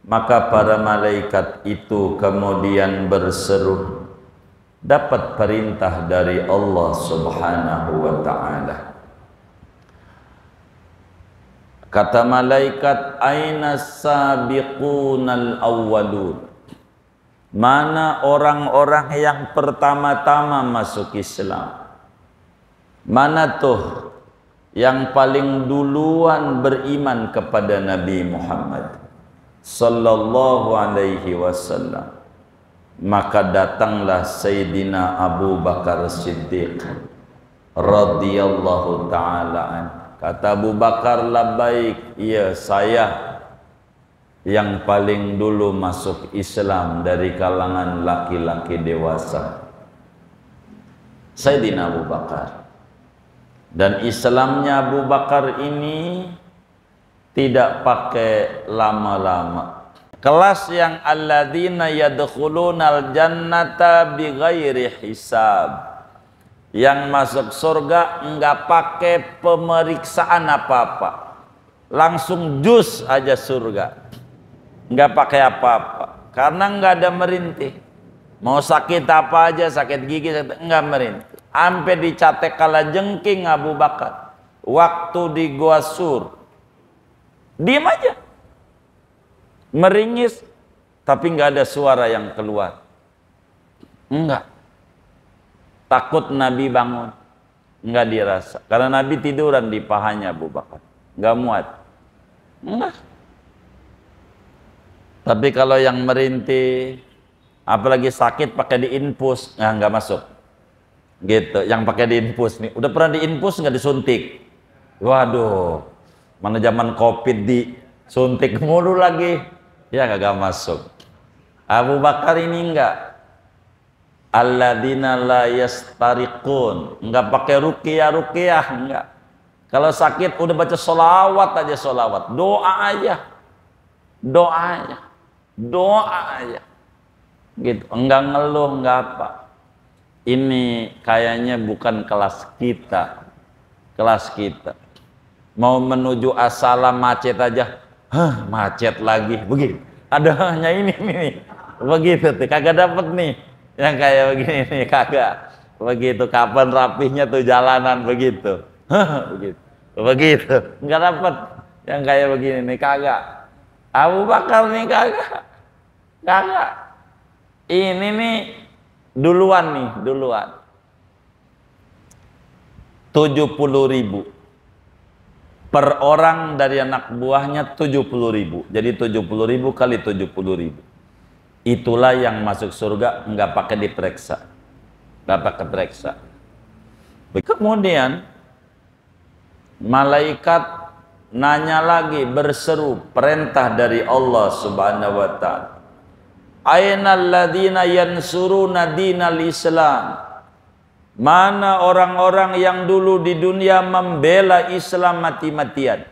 Maka para malaikat itu kemudian berseru, dapat perintah dari Allah Subhanahu wa ta'ala. Kata malaikat, aina sabiqunal awwalun, mana orang-orang yang pertama-tama masuk Islam? Mana tuh yang paling duluan beriman kepada Nabi Muhammad sallallahu alaihi wasallam? Maka datanglah Sayyidina Abu Bakar Siddiq radhiyallahu ta'ala an. Kata Abu Bakar, labbaik, iya saya yang paling dulu masuk Islam dari kalangan laki-laki dewasa. Sayyidina Abu Bakar. Dan Islamnya Abu Bakar ini tidak pakai lama-lama. Kelas yang alladzina yadkhulunal jannata bighairi hisab, yang masuk surga enggak pakai pemeriksaan apa-apa, langsung jus aja surga, enggak pakai apa-apa, karena enggak ada merintih. Mau sakit apa aja, sakit gigi enggak merintih. Sampai dicatek kala jengking Abu Bakar waktu di Gua Sur, diam aja, meringis, tapi nggak ada suara yang keluar. Enggak. Takut Nabi bangun, nggak dirasa, karena Nabi tiduran di pahanya Abu Bakar, nggak muat. Enggak. Tapi kalau yang merintih, apalagi sakit pakai diinfus, nggak masuk. Gitu, yang pakai diinfus nih, udah pernah diinfus nggak disuntik? Waduh, mana zaman COVID disuntik mulu lagi, ya nggak masuk. Abu Bakar ini enggak, alladzina la yastariqun, enggak pakai ruqyah, enggak. Kalau sakit udah baca sholawat aja, sholawat, doa aja, gitu, enggak ngeluh, enggak apa. Ini kayaknya bukan kelas kita. Mau menuju Assalam macet aja, macet lagi, begitu. Ada hanya ini begitu tuh, kagak dapet nih yang kayak begini nih, kagak. Begitu, kapan rapihnya tuh jalanan begitu, begitu, nggak dapet yang kayak begini nih, kagak. Abu Bakar nih kagak. Ini nih duluan 70.000 per orang dari anak buahnya, 70.000. Jadi 70.000 kali 70.000. Itulah yang masuk surga, nggak pakai diperiksa, Kemudian malaikat nanya lagi, berseru, perintah dari Allah Subhanahu wa ta'ala. Ainal ladzina yansuruna dinal Islam, mana orang-orang yang dulu di dunia membela Islam mati-matian,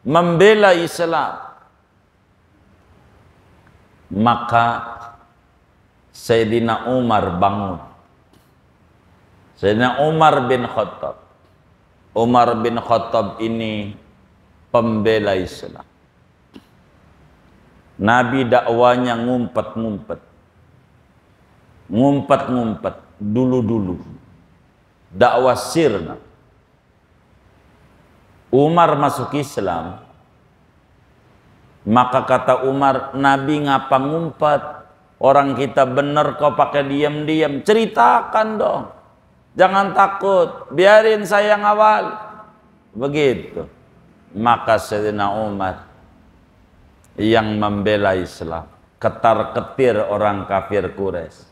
membela Islam. Maka Sayyidina Umar bangun, Sayyidina Umar bin Khattab. Umar bin Khattab ini pembela Islam. Nabi dakwanya ngumpet dulu, dakwah sirna. Umar masuk Islam, maka kata Umar, Nabi ngapa ngumpet? Orang kita bener kok pakai diam-diam, ceritakan dong, jangan takut, biarin saya ngawal, begitu. Maka Sayyidina Umar yang membela Islam, ketar-ketir orang kafir Quraisy.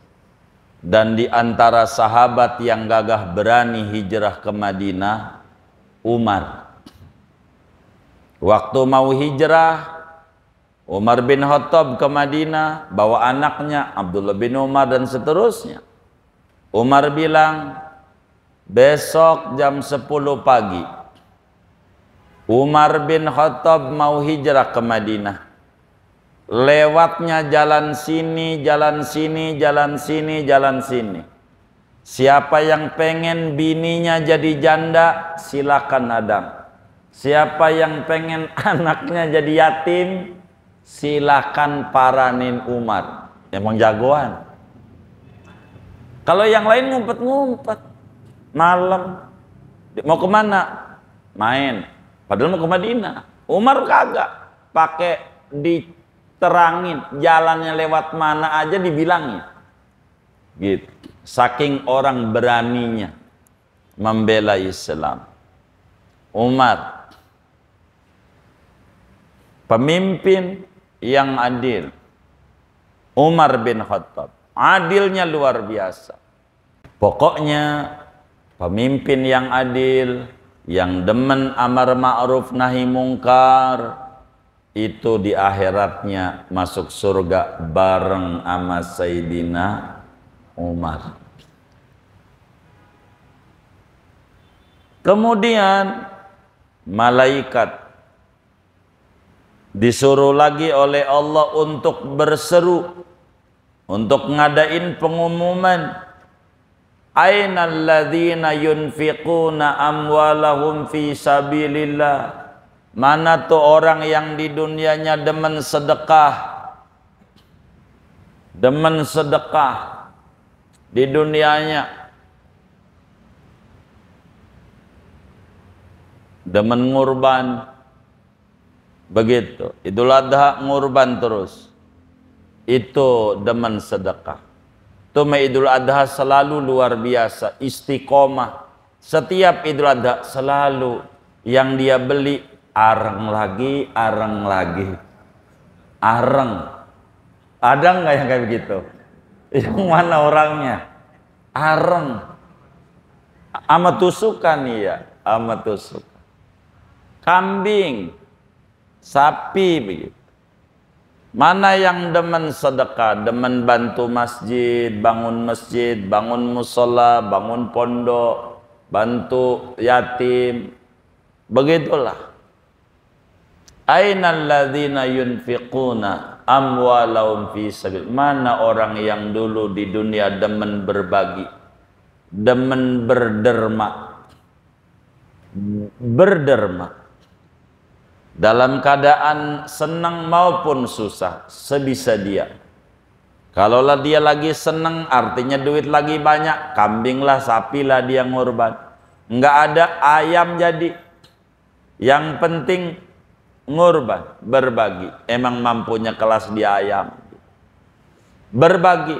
Dan di antara sahabat yang gagah berani hijrah ke Madinah, Umar. Waktu mau hijrah, Umar bin Khattab ke Madinah, bawa anaknya Abdullah bin Umar dan seterusnya. Umar bilang, besok jam 10 pagi Umar bin Khattab mau hijrah ke Madinah. Lewatnya jalan sini, jalan sini, jalan sini, jalan sini. Siapa yang pengen bininya jadi janda, silakan hadang. Siapa yang pengen anaknya jadi yatim, silakan paranin Umar. Emang jagoan. Kalau yang lain ngumpet-ngumpet malam, mau kemana? Main. Padahal mau ke Madinah. Umar kagak, pakai diterangin jalannya lewat mana aja dibilangin. Gitu. Saking orang beraninya membela Islam. Umar pemimpin yang adil. Umar bin Khattab adilnya luar biasa. Pokoknya pemimpin yang adil, yang demen amar ma'ruf nahi mungkar, itu di akhiratnya masuk surga bareng sama Sayyidina Umar. Kemudian malaikat disuruh lagi oleh Allah untuk berseru, untuk ngadain pengumuman. Ainal ladzina yunfiquna amwalahum fi sabilillah. Mana tuh orang yang di dunianya demen sedekah. Demen sedekah di dunianya. Demen ngurban. Begitu. Idul Adha ngurban terus. Itu demen sedekah. Itu Idul Adha selalu luar biasa, istiqomah. Setiap Idul Adha selalu yang dia beli areng lagi, areng lagi. Areng. Ada nggak yang kayak begitu? Yang mana orangnya? Areng. Ama tusukan iya, ama tusukan. Kambing, sapi begitu. Mana yang demen sedekah, demen bantu masjid, bangun musola, bangun pondok, bantu yatim. Begitulah. Ainal ladzina yunfiquna amwalahum fi sabil. Mana orang yang dulu di dunia demen berbagi, demen berderma. Berderma. Dalam keadaan senang maupun susah, sebisa dia. Kalaulah dia lagi senang, artinya duit lagi banyak, kambing lah, sapi lah dia ngorban. Enggak ada ayam jadi. Yang penting ngorban, berbagi. Emang mampunya kelas di ayam. Berbagi.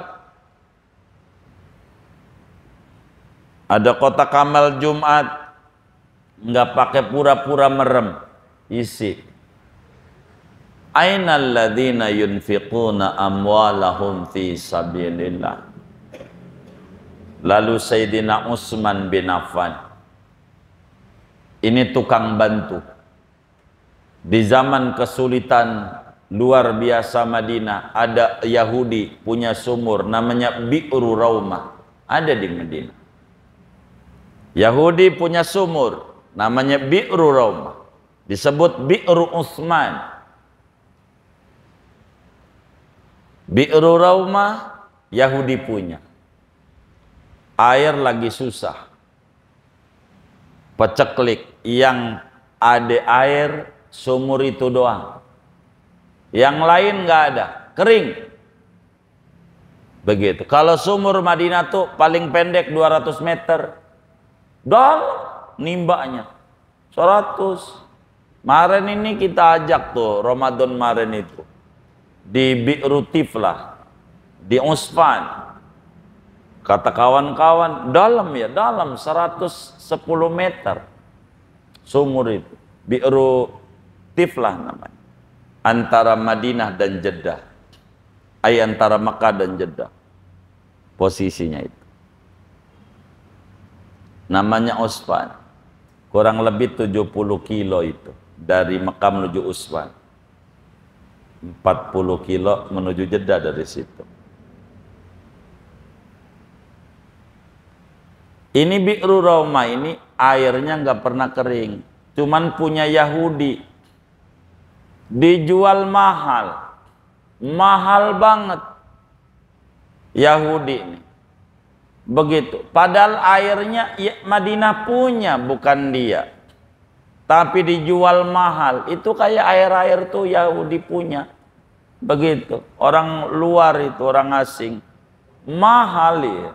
Ada kotak amal Jumat, enggak pakai pura-pura merem. Isi. Ainal ladzina yunfiquna amwalahum fi sabilillah. Lalu Sayyidina Utsman bin Affan. Ini tukang bantu. Di zaman kesulitan luar biasa Madinah, ada Yahudi punya sumur namanya Bi'ru Raumah. Ada di Madinah. Yahudi punya sumur namanya Bi'ru Raumah. Disebut Bi'ru Utsman. Bi'ru Raumah Yahudi punya. Air lagi susah. Peceklik, yang ada air sumur itu doang. Yang lain nggak ada, kering. Begitu. Kalau sumur Madinah tuh paling pendek 200 meter. Dalam nimbaknya 100. Kemarin ini kita ajak tuh Ramadan kemarin itu di Bi'ru Tiflah di Utsman. Kata kawan-kawan dalam ya, dalam 110 meter sumur itu. Bi'ru Tiflah namanya. Antara Madinah dan Jeddah. Antara Makkah dan Jeddah. Posisinya itu. Namanya Utsman. Kurang lebih 70 kilo itu. Dari Mekah menuju Utsman. 40 kilo menuju Jeddah dari situ. Ini Bi'ru Raumah ini airnya nggak pernah kering. Cuman punya Yahudi. Dijual mahal. Mahal banget. Yahudi ini. Begitu. Padahal airnya ya, Madinah punya, bukan dia. Tapi dijual mahal. Itu kayak air-air tuh Yahudi punya. Begitu. Orang luar itu, orang asing. Mahal ya.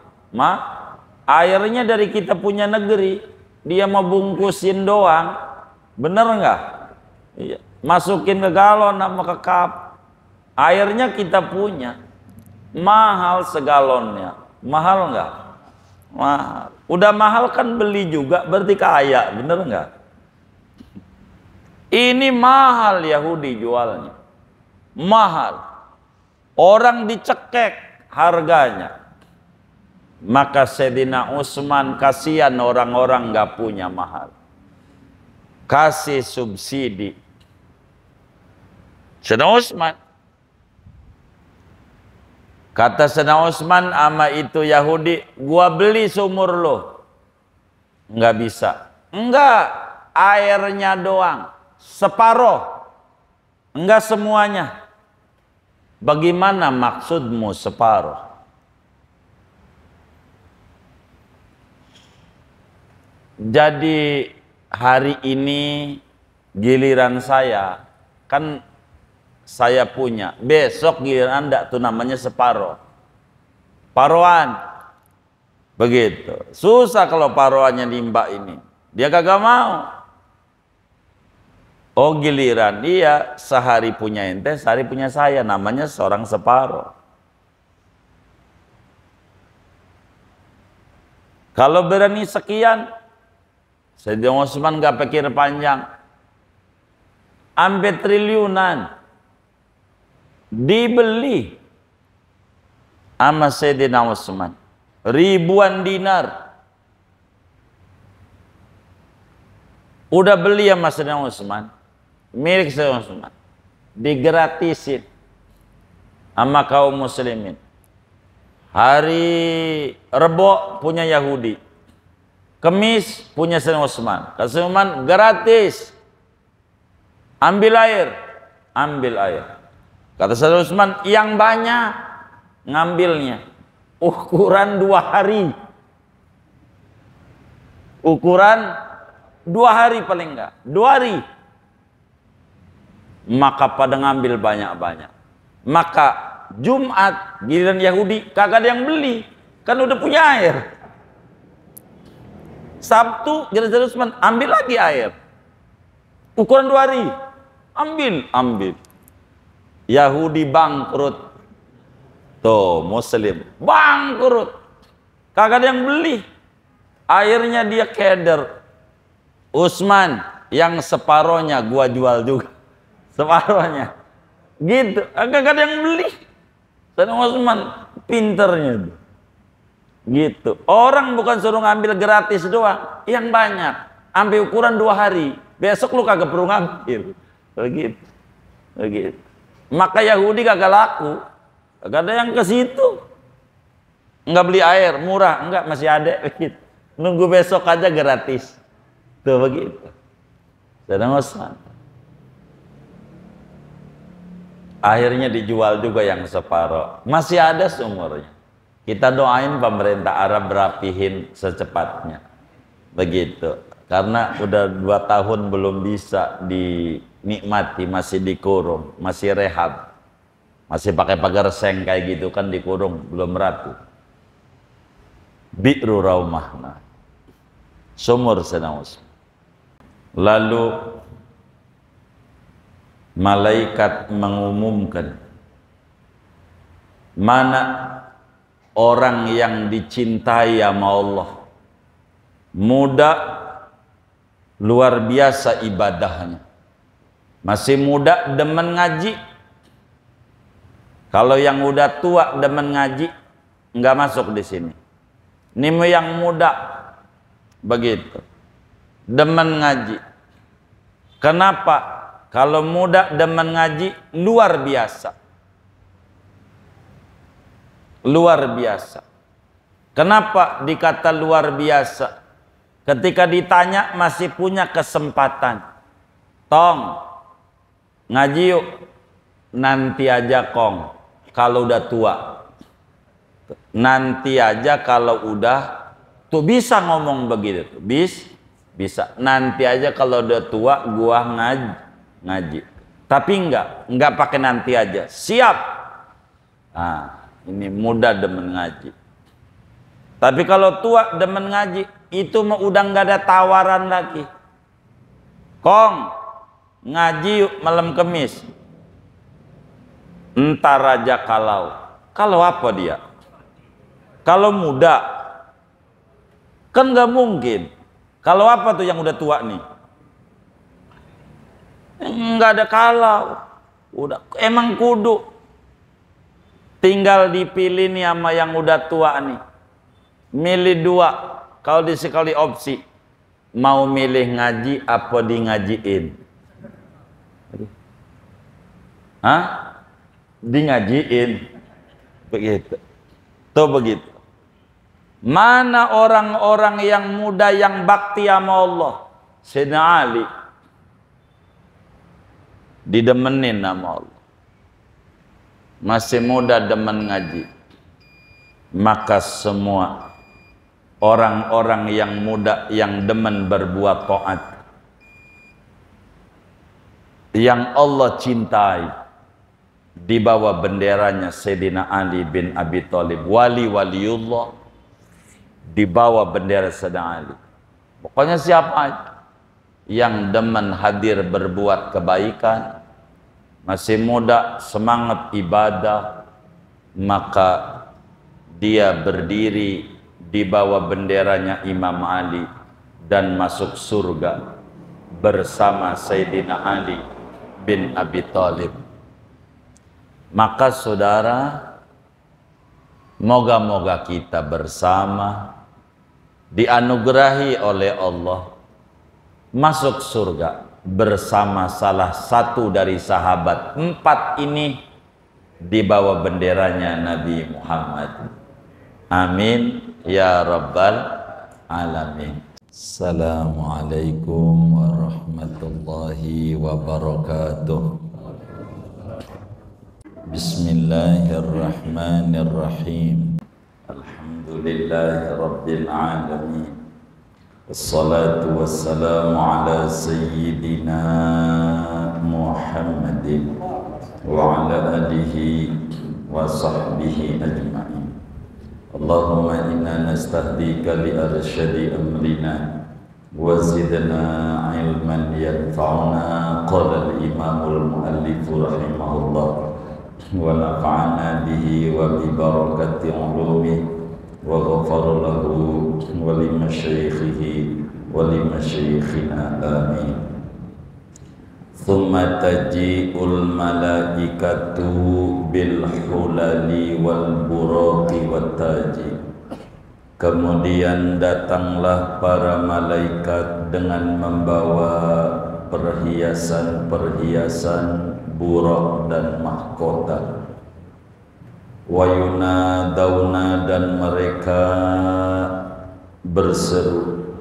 Airnya dari kita punya negeri. Dia mau bungkusin doang. Bener nggak? Iya. Masukin ke galon sama ke cup. Airnya kita punya. Mahal segalonnya. Mahal nggak? Mahal. Udah mahal kan beli juga, berarti kaya. Bener nggak? Ini mahal Yahudi jualnya. Mahal. Orang dicekek harganya. Maka Sayyidina Utsman kasihan orang-orang nggak punya mahal. Kasih subsidi. Sayyidina Utsman. Kata Sayyidina Utsman ama itu Yahudi, gua beli sumur lo. Nggak bisa. Enggak, airnya doang. Separuh. Enggak semuanya. Bagaimana maksudmu separuh? Jadi hari ini giliran saya, kan saya punya, besok giliran Anda tuh namanya separuh. Paruan. Begitu. Susah kalau paruannya nimba ini. Dia kagak mau. Oh giliran dia sehari punya ente, sehari punya saya, namanya seorang separuh. Kalau berani sekian, Sayyidina Utsman gak pikir panjang, sampai triliunan dibeli sama Sayyidina Utsman, ribuan dinar. Udah beli sama Sayyidina Utsman, milik Sayyidina Utsman, digratisin sama kaum muslimin. Hari Rebo punya Yahudi, Kemis punya Sayyidina Utsman. Sayyidina Utsman gratis. Ambil air, ambil air. Kata Sayyidina Utsman yang banyak ngambilnya. Ukuran 2 hari. Ukuran 2 hari paling enggak. 2 hari. Maka pada ngambil banyak-banyak. Maka Jumat giliran Yahudi kagak ada yang beli, kan udah punya air. Sabtu giliran Utsman ambil lagi air, ukuran 2 hari, ambil. Yahudi bangkrut, tuh Muslim bangkrut, kagak ada yang beli. Airnya dia keder. Utsman yang separohnya gua jual juga, separohnya, gitu, kagak ada yang beli. Sayyidina Utsman pinternya tuh. Gitu. Orang bukan suruh ngambil gratis doang, yang banyak. Ambil ukuran 2 hari. Besok lu kagak perlu ngambil. Begitu. Begitu. Maka Yahudi kagak laku. Kagak ada yang ke situ. Enggak beli air, murah. Enggak, masih ada. Begitu. Nunggu besok aja gratis. Tuh begitu. Sayyidina Utsman. Akhirnya dijual juga yang separuh. Masih ada sumurnya. Kita doain pemerintah Arab rapihin secepatnya. Begitu. Karena udah 2 tahun belum bisa dinikmati, masih dikurung, masih rehab. Masih pakai pagar seng kayak gitu kan, dikurung, belum rapi. Bi'ru Raumah. Nah, sumur Sayyidina Utsman. Lalu malaikat mengumumkan, mana orang yang dicintai sama Allah, muda, luar biasa ibadahnya, masih muda demen ngaji. Kalau yang udah tua demen ngaji nggak masuk di sini. Ini yang muda begitu, demen ngaji. Kenapa? Kalau muda demen ngaji luar biasa. Luar biasa. Kenapa dikata luar biasa? Ketika ditanya masih punya kesempatan. Tong, ngaji yuk. Nanti aja Kong, kalau udah tua. Nanti aja kalau udah tuh, bisa ngomong begitu tuh. Bisa. Nanti aja kalau udah tua gua ngaji. Tapi enggak pakai nanti aja, siap. Nah, ini muda demen ngaji. Tapi kalau tua demen ngaji, itu mah udah nggak ada tawaran lagi. Kong, ngaji yuk malam Kemis. Entar aja kalau apa dia? Kalau muda, kan nggak mungkin. Kalau apa tuh yang udah tua nih? Nggak ada kalau. Udah, emang kudu. Tinggal dipilih nih sama yang udah tua nih. Milih dua. Kalau disekali opsi, mau milih ngaji apa di ngajiin? Hah? Di ngajiin. Begitu. Tuh begitu. Mana orang-orang yang muda yang bakti sama Allah? Sayyidina Ali didemenin sama Allah. Masih muda demen ngaji. Maka semua orang-orang yang muda yang demen berbuat taat, yang Allah cintai, di bawah benderanya Sayyidina Ali bin Abi Thalib, wali-waliullah, di bawah bendera Sayyidina Ali. Pokoknya siapa aja yang demen hadir berbuat kebaikan, masih muda, semangat ibadah, maka dia berdiri di bawah benderanya Imam Ali dan masuk surga bersama Sayyidina Ali bin Abi Thalib. Maka saudara, moga-moga kita bersama dianugerahi oleh Allah masuk surga bersama salah satu dari sahabat 4 ini di bawah benderanya Nabi Muhammad. Amin ya rabbal alamin. Assalamualaikum warahmatullahi wabarakatuh. Bismillahirrahmanirrahim. Alhamdulillahi rabbil alamin. Wassalatu wassalamu ala sayyidina Muhammadin wa ala alihi wa sahbihi ajma'in. Allahumma inna nastahdika li arsyadi amrina wa zidna ilman yanfa'una. Qala al-imamul muallif rahimahullah wa nafa'ana bihi wa bi barakati ulumi wa ghafara lahu wa li masyaikhihi wa li masyaikhina amin. Thumma taji'ul malaikatu bil hulali wal buraqi wat taji. Kemudian datanglah para malaikat dengan membawa perhiasan-perhiasan buraq dan mahkota. Wa yunadawna, dan mereka berseru,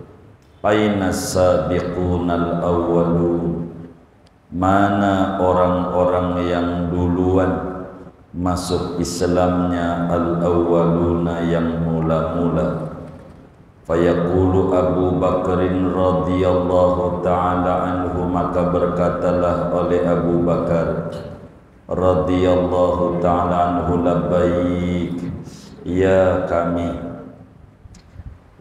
aina sabiqunal awwalun, mana orang-orang yang duluan masuk Islamnya, al-awwaluna, yang mula-mula. Fayaqulu Abu Bakrin radhiyallahu ta'ala anhu, maka berkatalah oleh Abu Bakar radhiyallahu ta'ala anhu, labbaik, ya kami.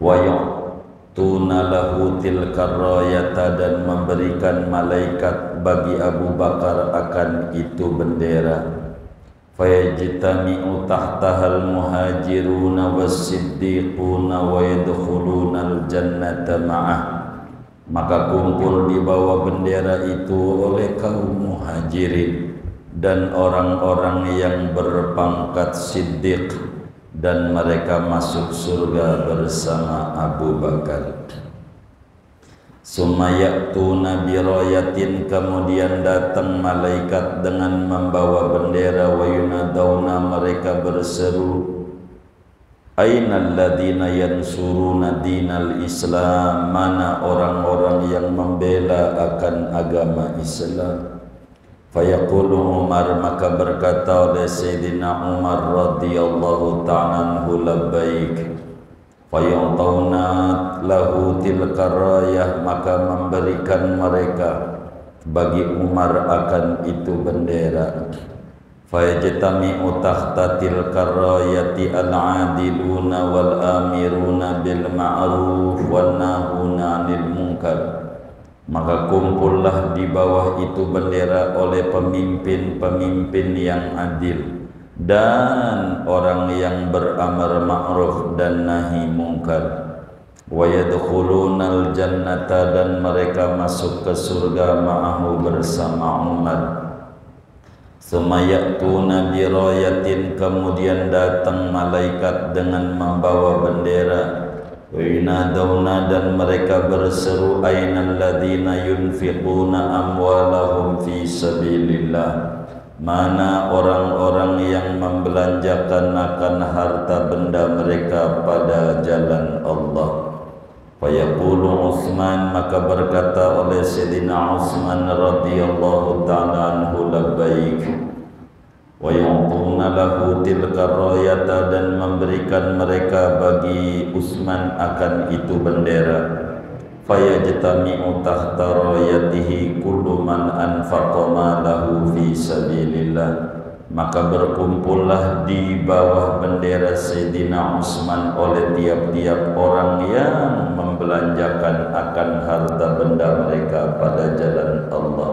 Wa yu'tuna lahu tilkar rayata, dan memberikan malaikat bagi Abu Bakar akan itu bendera. Fayajtami'u tahtahal muhajiruna was-siddiquna wa yadkhuluna al-jannata ma'ah. Maka kumpul di bawah bendera itu oleh kaum muhajirin dan orang-orang yang berpangkat siddiq, dan mereka masuk surga bersama Abu Bakar. Sumayatuna birayatin, kemudian datang malaikat dengan membawa bendera. Wa yunadawna, mereka berseru, ainal ladina yansuruna dinal Islam, mana orang-orang yang membela akan agama Islam. Fayaqulu Umar, maka berkata oleh Sayyidina Umar radhiyallahu ta'ala anhu, labbaik. Fayu'tawna lahu tilka rayah, maka memberikan mereka bagi Umar akan itu bendera. Fayajtami'u tahta tilkar rayati al-'adiluna wal amiruna bil ma'ruf wan nahuna 'anil munkar. Maka kumpullah di bawah itu bendera oleh pemimpin-pemimpin yang adil dan orang yang beramar ma'ruf dan nahi munkar. Wa yadkhulunal jannata, dan mereka masuk ke surga ma'ahu bersama Umar. Tsumma ya'tuna bi rayatin, kemudian datang malaikat dengan membawa bendera. Wa yunadawna, dan mereka berseru, ainal ladzina yunfiquna amwalahum fi sabilillah, mana orang-orang yang membelanjakan akan harta benda mereka pada jalan Allah. Fayaqulu Utsman, maka berkata oleh Sayyidina Utsman radhiyallahu ta'ala anhu, labbaik. Wa yu'tuna lahu tilka rayata, dan memberikan mereka bagi Utsman akan itu bendera. Fayajtami'u tahta rayatihi kullu man anfaqa malahu fi sabilillah, maka berkumpullah di bawah bendera Sayyidina Utsman oleh tiap-tiap orang yang membelanjakan akan harta benda mereka pada jalan Allah.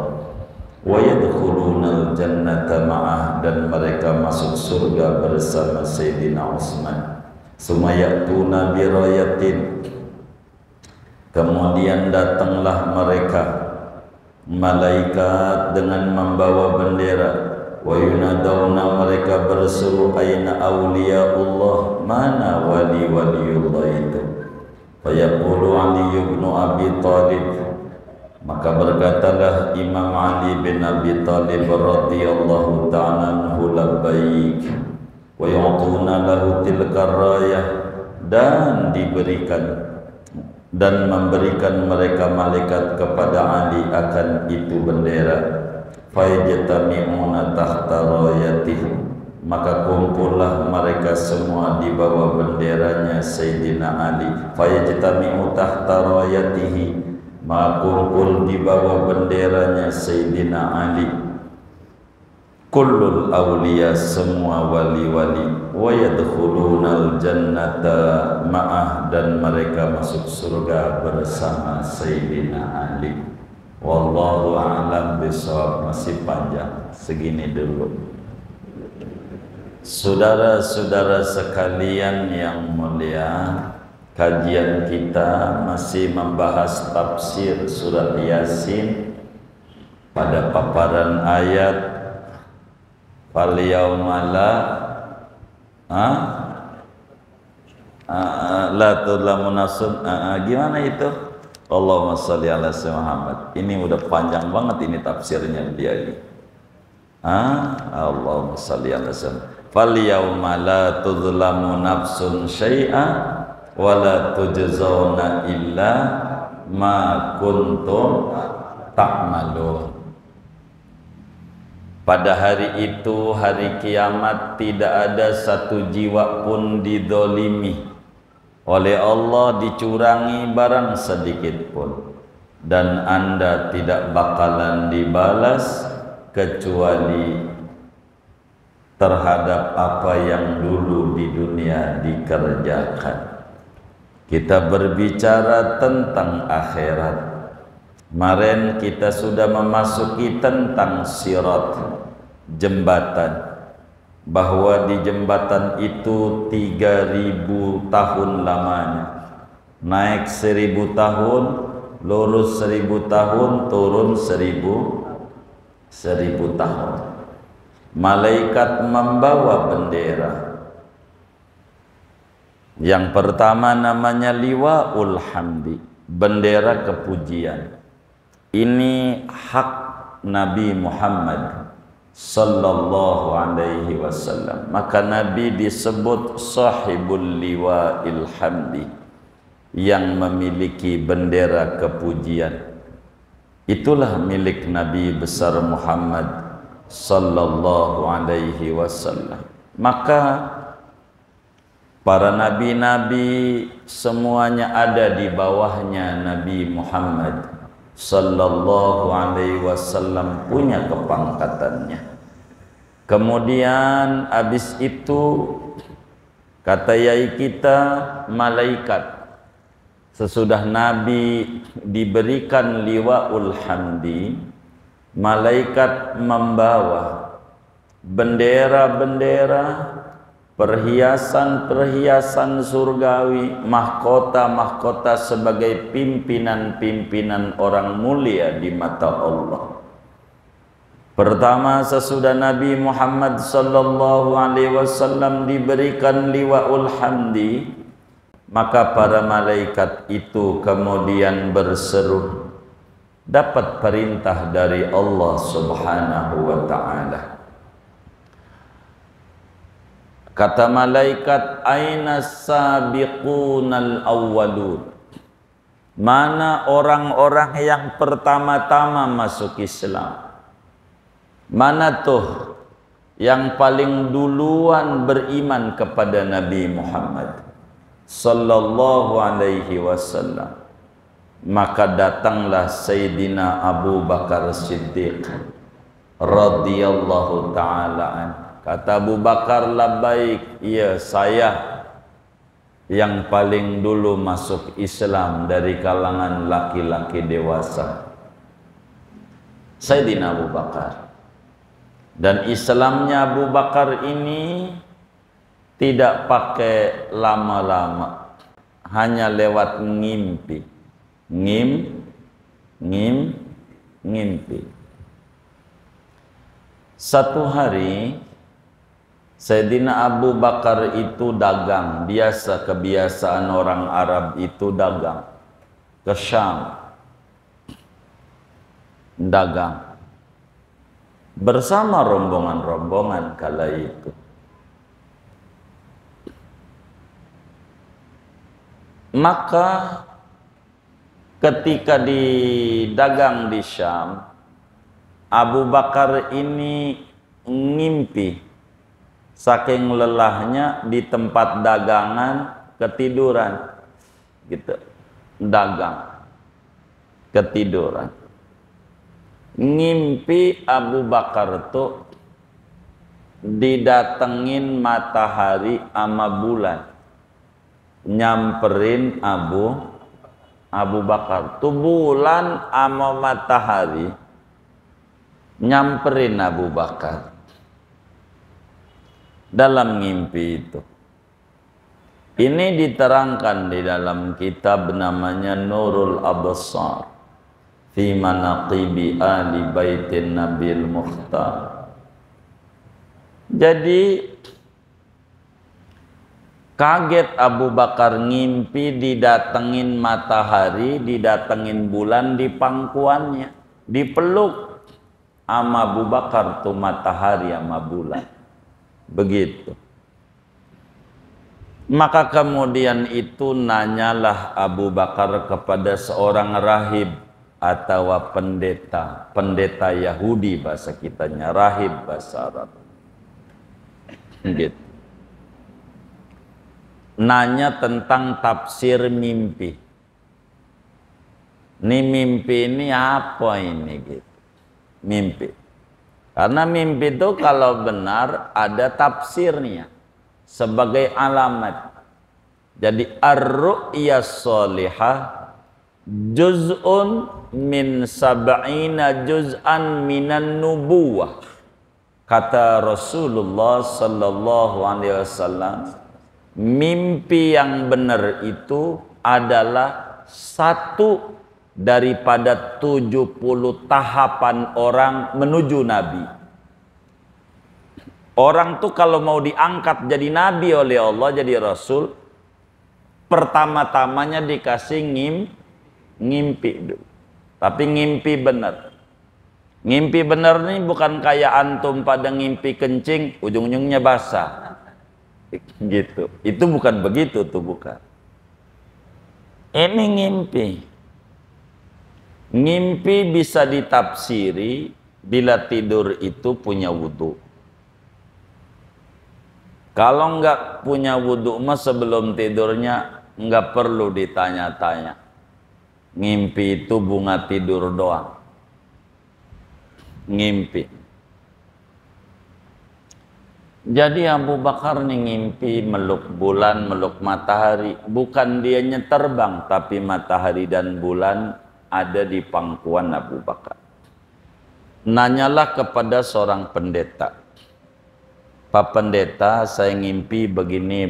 Wa yadkhulunal jannata ma'ah, dan mereka masuk surga bersama Sayyidina Utsman. Summa ya'tuna bi rayatin, kemudian datanglah mereka malaikat dengan membawa bendera. Wa yunadawna, mereka berseru, aina awliyaullah, mana wali-waliullah itu. Fayaqulu Ali bin Abi Thalib, maka berkatalah Imam Ali bin Abi Thalib radhiyallahu ta'ala anhu, labbaik. Wa yu'tuna lahu tilkar rayah, dan diberikan dan memberikan mereka malaikat kepada Ali akan itu bendera. Fayajtami'una tahta rayatihi, maka kumpullah mereka semua di bawah benderanya Sayyidina Ali. Fayajtami'u tahta rayatihi, maka kumpul di bawah benderanya Sayyidina Ali kullul awliya, semua wali-wali. Wa yadkhulunal jannata ma'ah, dan mereka masuk surga bersama Sayyidina Ali. Wallahu a'lam bishawab. Masih panjang, segini dulu. Saudara-saudara sekalian yang mulia, kajian kita masih membahas tafsir surat Yasin pada paparan ayat fal yaumala la tudlamu nafsun. Gimana itu? Allahumma sholli ala sayyidina Muhammad. Ini udah panjang banget ini tafsirnya dia ini. Allahumma sholli ala sayyidina. Fal yauma la tudlamu nafsun syai'a wa la tujzauna illa ma kuntum ta'malun. Pada hari itu, hari kiamat, tidak ada satu jiwa pun didolimi oleh Allah, dicurangi barang sedikit pun, dan Anda tidak bakalan dibalas kecuali terhadap apa yang dulu di dunia dikerjakan. Kita berbicara tentang akhirat. Kemarin kita sudah memasuki tentang sirat, jembatan, bahwa di jembatan itu 3000 tahun lamanya. Naik 1000 tahun, lurus 1000 tahun, turun 1000 tahun. Malaikat membawa bendera. Yang pertama namanya liwaul hamdi, bendera kepujian. Ini hak Nabi Muhammad sallallahu alaihi wasallam. Maka Nabi disebut sahibul liwa'il hamdi, yang memiliki bendera kepujian. Itulah milik Nabi besar Muhammad sallallahu alaihi wasallam. Maka para nabi-nabi semuanya ada di bawahnya Nabi Muhammad sallallahu alaihi wasallam punya kepangkatannya. Kemudian habis itu kata yai kita, malaikat sesudah Nabi diberikan liwaul hamdi, malaikat membawa bendera-bendera, perhiasan-perhiasan surgawi, mahkota-mahkota sebagai pimpinan-pimpinan orang mulia di mata Allah. Pertama, sesudah Nabi Muhammad sallallahu alaihi wasallam diberikan liwaul hamdi, maka para malaikat itu kemudian berseru, dapat perintah dari Allah Subhanahu wa ta'ala. Kata malaikat, aina sabiqunal awwalun, mana orang-orang yang pertama-tama masuk Islam? Mana tuh yang paling duluan beriman kepada Nabi Muhammad sallallahu alaihi wasallam? Maka datanglah Sayyidina Abu Bakar Siddiq radhiyallahu ta'ala anhu. Kata Abu Bakar, labbaik, iya saya yang paling dulu masuk Islam dari kalangan laki-laki dewasa. Sayyidina Abu Bakar. Dan Islamnya Abu Bakar ini tidak pakai lama-lama, hanya lewat ngimpi. Ngimpi. Satu hari Sayyidina Abu Bakar itu dagang, biasa kebiasaan orang Arab itu dagang ke Syam, dagang bersama rombongan-rombongan kala itu. Maka ketika didagang di Syam, Abu Bakar ini ngimpi. Saking lelahnya di tempat dagangan ketiduran, gitu, dagang ketiduran. Ngimpi Abu Bakar tuh didatengin matahari ama bulan, nyamperin Abu Bakar tuh, bulan ama matahari nyamperin Abu Bakar dalam ngimpi itu. Ini diterangkan di dalam kitab namanya Nurul Absar fi manaqibi ali baitin Nabil Mukhtar. Jadi kaget Abu Bakar ngimpi didatengin matahari, didatengin bulan di pangkuannya, dipeluk sama Abu Bakar tuh matahari sama bulan. Begitu. Maka kemudian itu nanyalah Abu Bakar kepada seorang rahib atau pendeta Yahudi bahasa kitanya, rahib bahasa Arab. Gitu. Nanya tentang tafsir mimpi. Ini mimpi ini apa ini gitu. Mimpi. Karena mimpi itu kalau benar ada tafsirnya sebagai alamat. Jadi ar-ru'ya sholihah juz'un min sab'ina juz'an minan nubuwah. Kata Rasulullah sallallahu alaihi wasallam, mimpi yang benar itu adalah satu daripada 70 tahapan orang menuju Nabi. Orang tuh kalau mau diangkat jadi Nabi oleh Allah, jadi Rasul, pertama-tamanya dikasih ngimpi dulu. Tapi ngimpi benar. Ngimpi benar nih bukan kayak antum pada ngimpi kencing, ujung-ujungnya basah. Gitu. Itu bukan begitu tuh, bukan. Ini ngimpi. Ngimpi bisa ditafsiri bila tidur itu punya wudhu. Kalau enggak punya wudhu mah sebelum tidurnya enggak perlu ditanya-tanya. Ngimpi itu bunga tidur doang. Ngimpi. Jadi Abu Bakar nih ngimpi meluk bulan, meluk matahari. Bukan dianya terbang, tapi matahari dan bulan ada di pangkuan Abu Bakar. Nanyalah kepada seorang pendeta. Pak Pendeta, saya ngimpi begini.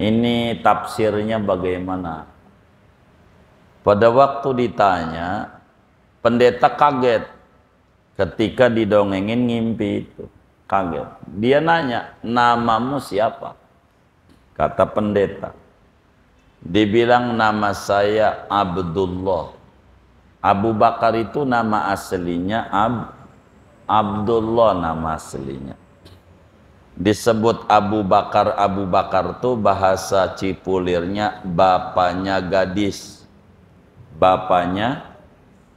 Ini tafsirnya bagaimana? Pada waktu ditanya, pendeta kaget ketika didongengin ngimpi itu. Kaget. Dia nanya, namamu siapa? Kata pendeta. Dibilang nama saya Abdullah. Abu Bakar itu nama aslinya Abdullah nama aslinya. Disebut Abu Bakar tuh bahasa Cipulirnya bapaknya gadis. Bapaknya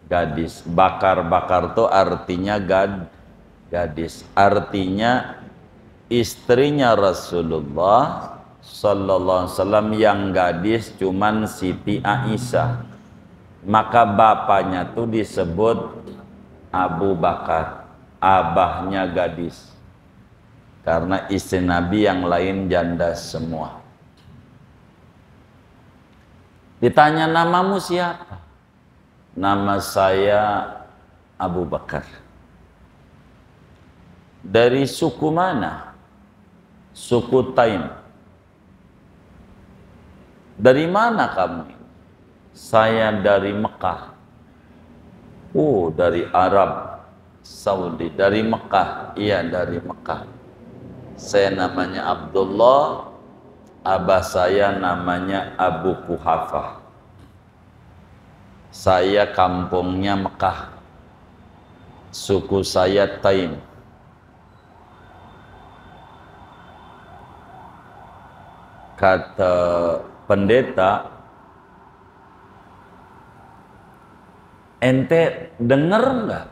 gadis. Bakar tuh artinya gadis. Artinya istrinya Rasulullah sallallahu alaihi wasallam yang gadis cuman Siti Aisyah. Maka bapaknya tuh disebut Abu Bakar, abahnya gadis. Karena istri Nabi yang lain janda semua. Ditanya namamu siapa? Nama saya Abu Bakar. Dari suku mana? Suku Taim. Dari mana kamu? Saya dari Mekah. Oh, dari Arab Saudi. Dari Mekah. Iya, dari Mekah. Saya namanya Abdullah. Abah saya namanya Abu Kuhafah. Saya kampungnya Mekah. Suku saya Taim. Kata pendeta, ente denger nggak?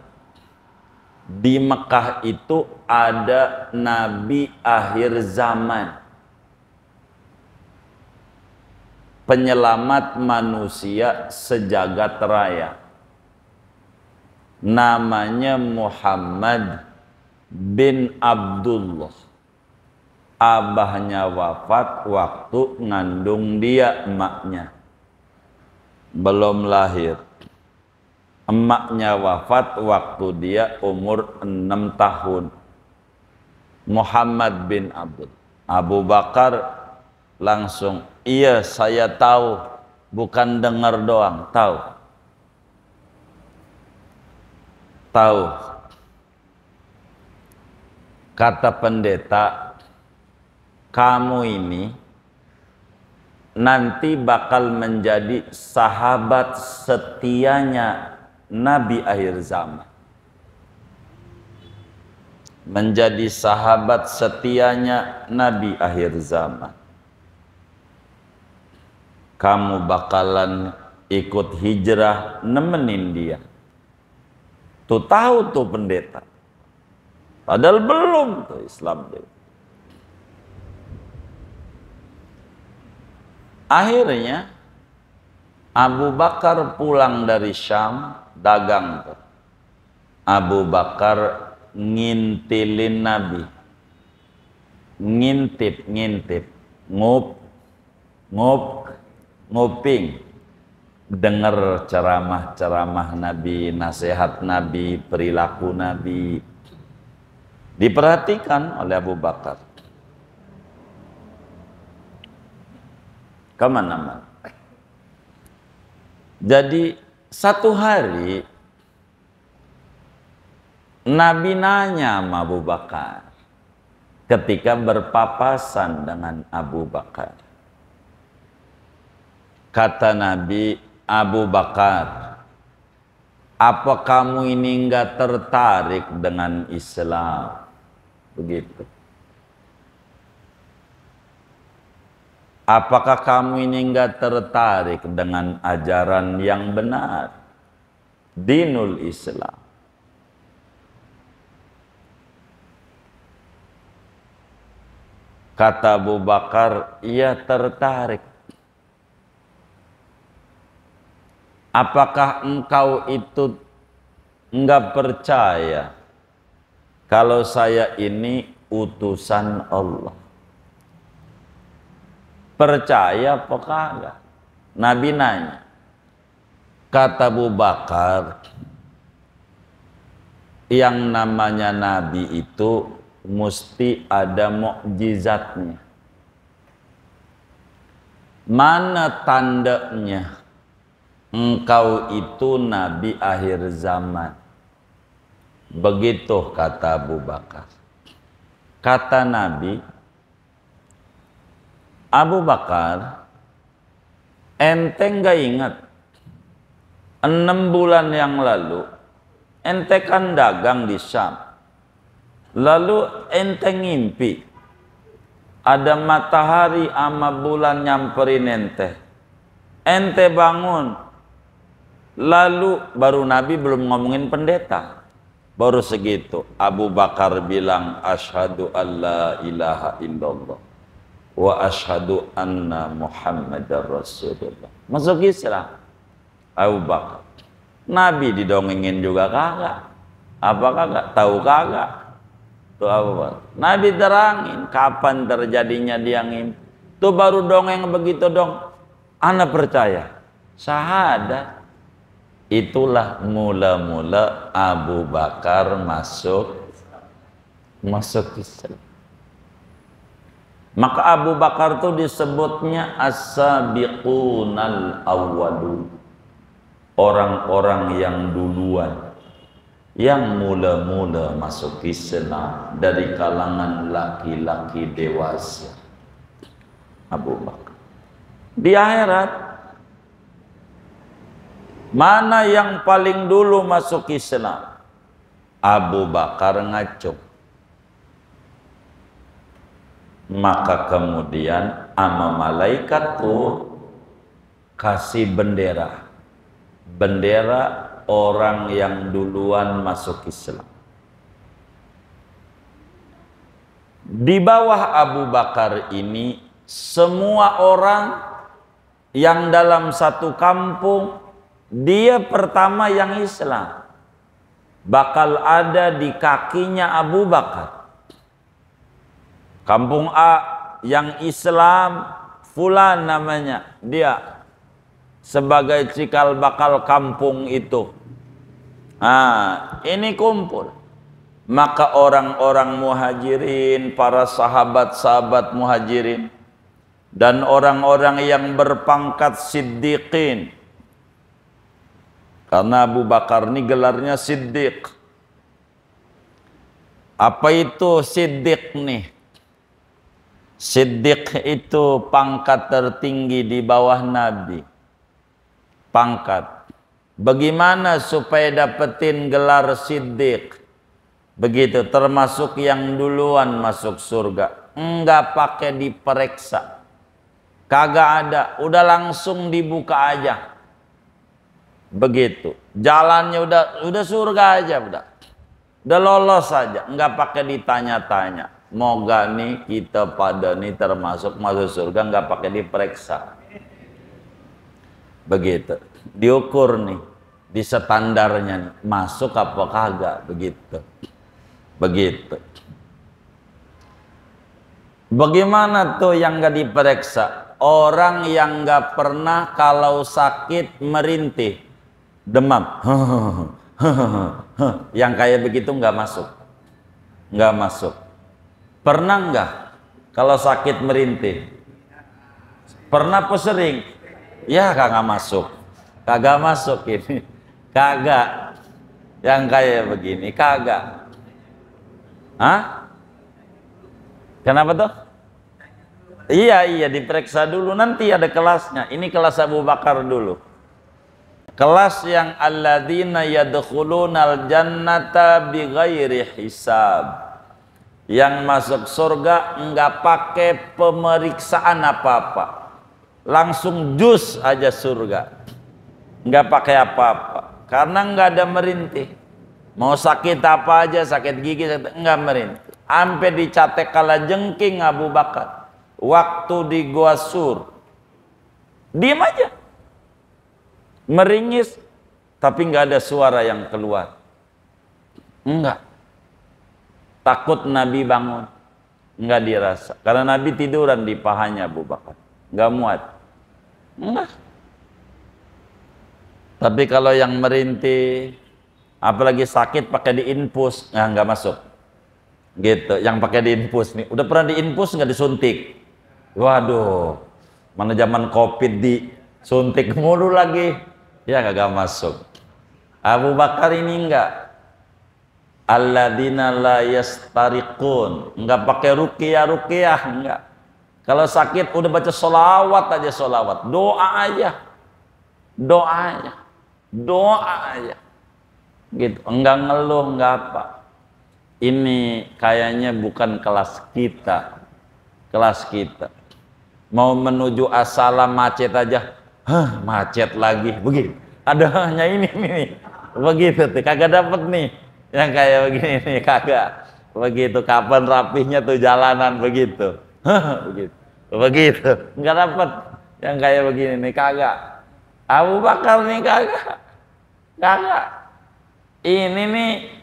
Di Mekah itu ada Nabi akhir zaman. Penyelamat manusia sejagat raya. Namanya Muhammad bin Abdullah. Abahnya wafat waktu ngandung dia emaknya. Belum lahir. Emaknya wafat waktu dia umur 6 tahun. Muhammad bin Abdul. Abu Bakar langsung, iya saya tahu. Bukan dengar doang, tahu. Tahu. Kata pendeta, kamu ini nanti bakal menjadi sahabat setianya Nabi akhir zaman. Menjadi sahabat setianya Nabi akhir zaman. Kamu bakalan ikut hijrah nemenin dia. Tuh tahu tuh pendeta. Padahal belum tuh Islam dia. Akhirnya Abu Bakar pulang dari Syam, dagang tuh. Abu Bakar ngintilin Nabi. Ngintip, nguping. Dengar ceramah-ceramah Nabi, nasihat Nabi, perilaku Nabi. Diperhatikan oleh Abu Bakar. Kemana-mana. Jadi satu hari Nabi nanya sama Abu Bakar ketika berpapasan dengan Abu Bakar. Kata Nabi, Abu Bakar, apa kamu ini enggak tertarik dengan Islam? Begitu. Apakah kamu ini enggak tertarik dengan ajaran yang benar? Dinul Islam. Kata Abu Bakar, ia tertarik. apakah engkau itu enggak percaya kalau saya ini utusan Allah? Percaya apa kagak? Nabi nanya. Kata Abu Bakar, yang namanya Nabi itu mesti ada mukjizatnya. Mana tandanya engkau itu Nabi akhir zaman? Begitu kata Abu Bakar. Kata Nabi, Abu Bakar, ente nggak ingat 6 bulan yang lalu ente kan dagang di Syam, lalu ente ngimpi ada matahari ama bulan nyamperin ente bangun, lalu baru Nabi belum ngomongin pendeta, baru segitu Abu Bakar bilang asyhadu alla ilaha illallah wa asyhadu anna Muhammadar Rasulullah, masuk Islam. Abu Bakar. Nabi didongengin juga kagak? Apa kagak? Tahu kagak? Tuh Abu Bakar. Nabi terangin kapan terjadinya dia ngimpi. Tuh baru dongeng begitu dong. Ana percaya. Syahadat. Itulah mula-mula Abu Bakar masuk Islam. Maka Abu Bakar tuh disebutnya as-sabiqunal awwalun. Orang-orang yang duluan, yang mula-mula masuk Islam dari kalangan laki-laki dewasa. Abu Bakar. Di akhirat, mana yang paling dulu masuk Islam? Abu Bakar ngaco. Maka kemudian ama malaikat tuh kasih bendera orang yang duluan masuk Islam. Di bawah Abu Bakar ini semua orang yang dalam satu kampung dia pertama yang Islam bakal ada di kakinya Abu Bakar. Kampung A yang Islam fulan namanya, dia sebagai cikal bakal kampung itu. Nah, ini kumpul. Maka orang-orang muhajirin, para sahabat-sahabat muhajirin, dan orang-orang yang berpangkat siddiqin. Karena Abu Bakar ini gelarnya siddiq. Apa itu siddiq nih? Siddiq itu pangkat tertinggi di bawah Nabi. Pangkat. Bagaimana supaya dapetin gelar siddiq? Begitu, termasuk yang duluan masuk surga. Enggak pakai diperiksa. Kagak ada, udah langsung dibuka aja. Begitu. Jalannya udah surga aja udah. Udah lolos aja, enggak pakai ditanya-tanya. Moga nih kita pada nih termasuk masuk surga enggak pakai diperiksa. Begitu, diukur nih di standarnya nih, masuk apa kagak, begitu. Bagaimana tuh yang gak diperiksa? Orang yang gak pernah kalau sakit merintih, demam, yang kayak begitu nggak masuk. Pernah nggak kalau sakit merintih? Pernah apa sering? Ya kagak masuk ini, kagak. Yang kayak begini kagak. Hah? Kenapa tuh? Iya diperiksa dulu, nanti ada kelasnya. Ini kelas Abu Bakar dulu. Kelas yang alladzina yadkhulunal jannata bighairi hisab. Yang masuk surga enggak pakai pemeriksaan apa-apa. Langsung jus aja surga. Enggak pakai apa-apa. Karena enggak ada merintih. Mau sakit apa aja, sakit gigi, enggak merintih. Sampai dicatek kala jengking Abu Bakar. Waktu di Gua Sur. Diam aja. Meringis, tapi nggak ada suara yang keluar. Enggak. Takut Nabi bangun. Enggak dirasa. Karena Nabi tiduran di pahanya Abu Bakar. Enggak muat. Enggak. Tapi kalau yang merintih, apalagi sakit pakai diinfus, nggak masuk. Gitu. Yang pakai diinfus nih. Udah pernah diinfus nggak disuntik? Waduh. Mana zaman COVID disuntik mulu lagi. Ya kagak masuk. Abu Bakar ini enggak. Alladzina la yastariqun, enggak pakai ruqyah enggak. Kalau sakit udah baca sholawat aja, sholawat, doa aja, doa aja, gitu. Enggak ngeluh, enggak apa. Ini kayaknya bukan kelas kita, Mau menuju Assalam macet aja, macet lagi, begitu. Ada hanya ini begitu tuh, kagak dapet nih. Yang kayak begini nih kagak begitu. Kapan rapihnya tuh jalanan begitu, begitu nggak dapet. Yang kayak begini nih kagak. Abu Bakar nih kagak. Ini nih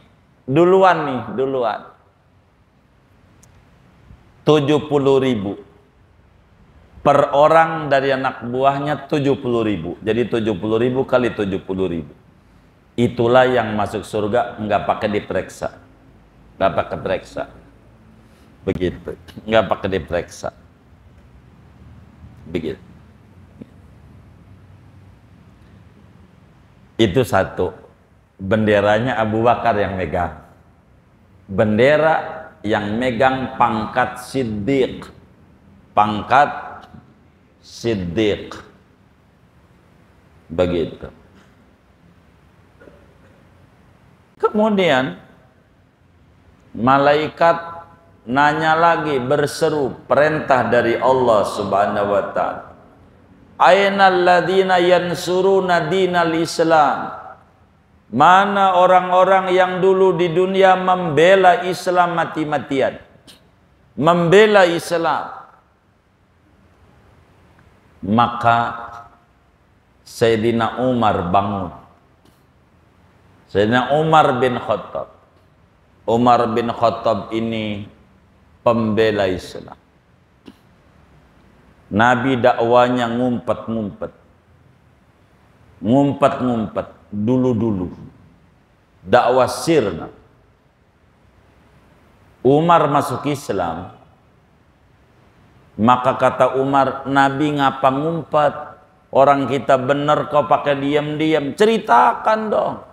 duluan 70.000 per orang dari anak buahnya, 70.000. Jadi 70.000 kali 70.000. Itulah yang masuk surga nggak pakai diperiksa, begitu, nggak pakai diperiksa, begitu. Itu satu, benderanya Abu Bakar yang megang, bendera yang megang pangkat Siddiq, begitu. Kemudian malaikat nanya lagi, berseru, perintah dari Allah Subhanahu wa ta'ala. Ainal ladzina yansuruna dinal Islam? Mana orang-orang yang dulu di dunia membela Islam mati-matian? Membela Islam. Maka Sayyidina Umar bangun. Sayyidina Umar bin Khattab. Umar bin Khattab ini pembela Islam. Nabi dakwanya ngumpet-ngumpet dulu-dulu. Dakwah sirna. Umar masuk Islam. Maka kata Umar, Nabi ngapa ngumpet? Orang kita bener kok pakai diam-diam. Ceritakan dong.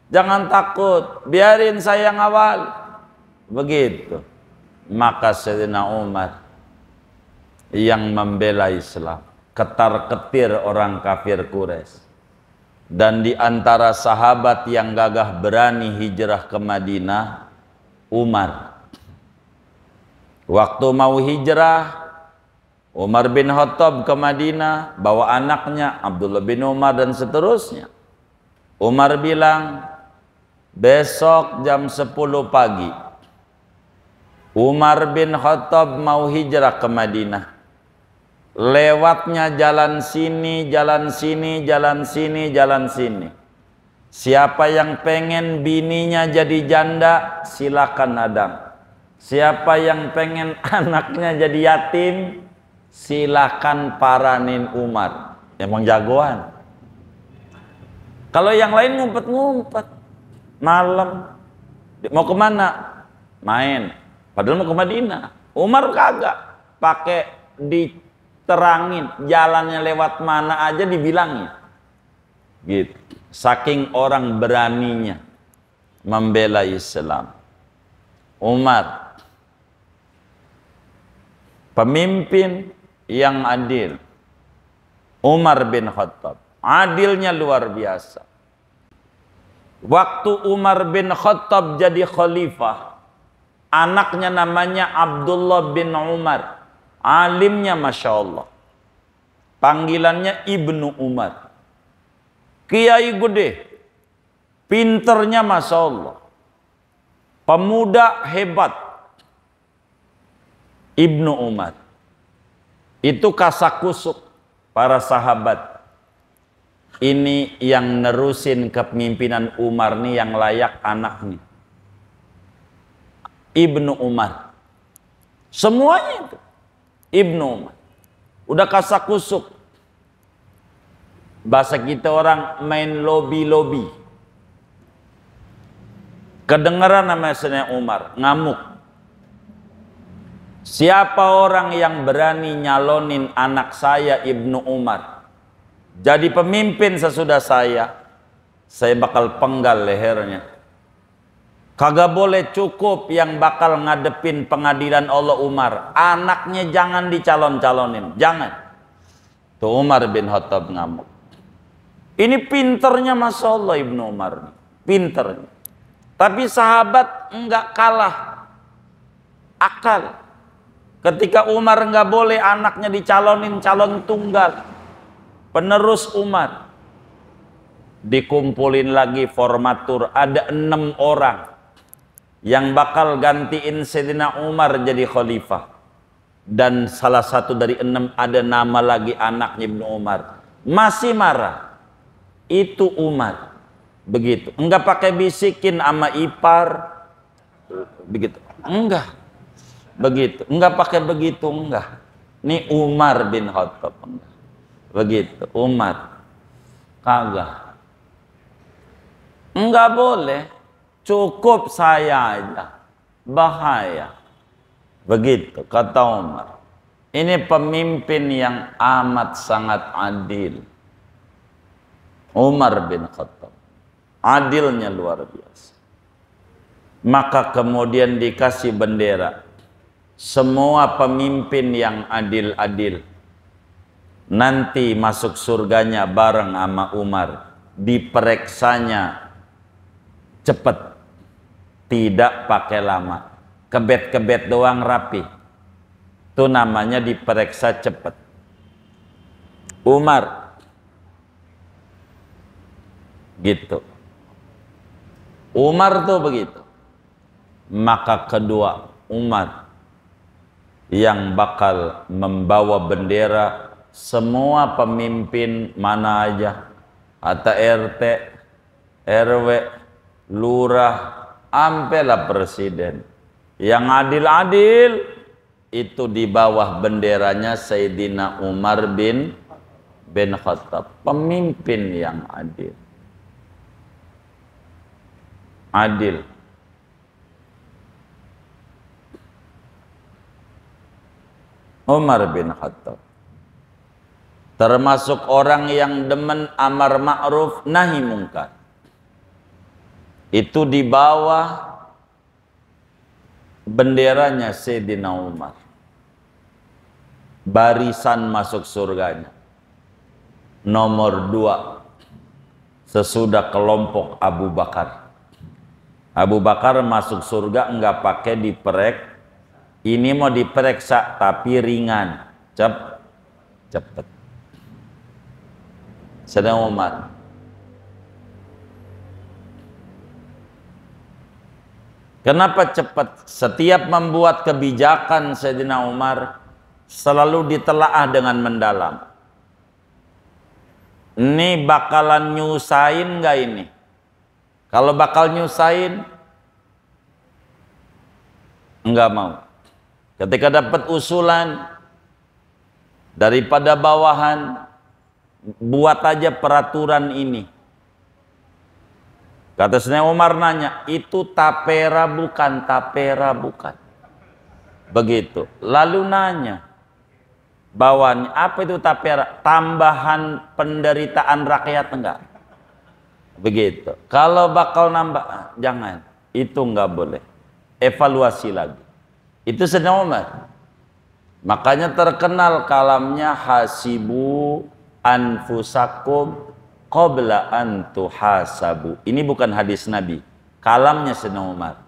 Jangan takut, biarin saya ngawal. Begitu. Maka Sayyidina Umar yang membela Islam, ketar-ketir orang kafir Quraisy. Dan di antara sahabat yang gagah berani hijrah ke Madinah, Umar. Waktu mau hijrah, Umar bin Khattab ke Madinah, bawa anaknya Abdullah bin Umar dan seterusnya. Umar bilang, besok jam 10 pagi Umar bin Khattab mau hijrah ke Madinah. Lewatnya jalan sini, jalan sini, jalan sini, jalan sini. Siapa yang pengen bininya jadi janda, silakan adang. Siapa yang pengen anaknya jadi yatim, silakan paranin Umar. Emang jagoan. Kalau yang lain ngumpet-ngumpet, malam mau kemana? Main. Padahal mau ke Madinah. Umar kagak, pakai diterangin jalannya lewat mana aja dibilangin. Gitu. Saking orang beraninya membela Islam. Umar pemimpin yang adil. Umar bin Khattab adilnya luar biasa. Waktu Umar bin Khattab jadi khalifah, anaknya namanya Abdullah bin Umar. Alimnya Masya Allah. Panggilannya Ibnu Umar. Kiai gede. Pinternya Masya Allah. Pemuda hebat. Ibnu Umar. Itu kasakusuk para sahabat. ini yang nerusin kepemimpinan Umar nih yang layak anak nih. Ibnu Umar. Semuanya itu. Ibnu Umar. Udah kasak-kusuk. Bahasa kita orang main lobby-lobby. Kedengaran nama Sayyidina Umar, ngamuk. Siapa orang yang berani nyalonin anak saya Ibnu Umar jadi pemimpin sesudah saya bakal penggal lehernya. Kagak boleh cukup yang bakal ngadepin pengadilan Allah Umar. Anaknya jangan dicalon-calonin, jangan. Tuh Umar bin Khattab ngamuk. Ini pinternya Masya Allah Ibnu Umar, pinternya. Tapi sahabat enggak kalah akal. Ketika Umar enggak boleh anaknya dicalonin calon tunggal, penerus Umar, dikumpulin lagi formatur, ada 6 orang yang bakal gantiin Sayyidina Umar jadi khalifah. Dan salah satu dari 6 ada nama lagi anaknya Ibnu Umar. Masih marah. Itu Umar. Begitu. Enggak pakai bisikin sama ipar. Begitu. Enggak. Begitu. Enggak pakai begitu, enggak. Ini Umar bin Khattab. Enggak. Begitu. Umar. Kagak. Enggak boleh. Cukup saya aja. Bahaya. Begitu kata Umar. Ini pemimpin yang amat sangat adil. Umar bin Khattab. Adilnya luar biasa. Maka kemudian dikasih bendera. Semua pemimpin yang adil-adil nanti masuk surganya bareng sama Umar. Dipereksanya cepat. Tidak pakai lama. Kebet-kebet doang rapi. Itu namanya diperiksa cepat. Umar gitu. Umar tuh begitu. Maka kedua Umar yang bakal membawa bendera semua pemimpin mana aja, atau RT, RW, lurah, ampelah presiden yang adil-adil itu di bawah benderanya Sayyidina Umar bin Khattab, pemimpin yang adil. Adil. Umar bin Khattab termasuk orang yang demen amar ma'ruf nahi mungkar. Itu di bawah benderanya Sayyidina Umar. Barisan masuk surganya. Nomor 2 sesudah kelompok Abu Bakar. Abu Bakar masuk surga enggak pakai diperek. Ini mau diperiksa tapi ringan, cepet. Sedang Umar. Kenapa cepat? Setiap membuat kebijakan Sayyidina Umar selalu ditelaah dengan mendalam. Ini bakalan nyusahin nggak ini? Kalau bakal nyusahin, enggak mau. Ketika dapat usulan daripada bawahan, buat aja peraturan ini. Kata Sayyidina Umar nanya, itu tapera bukan? Tapera bukan? Begitu. Lalu nanya, bawahannya, apa itu tapera? Tambahan penderitaan rakyat enggak? Begitu. Kalau bakal nambah, jangan. Itu enggak boleh. Evaluasi lagi. Itu Sayyidina Umar. Makanya terkenal kalamnya hasibu anfusakum qabla an tuhasabu. Ini bukan hadis Nabi. Kalamnya Sayyidina Umar.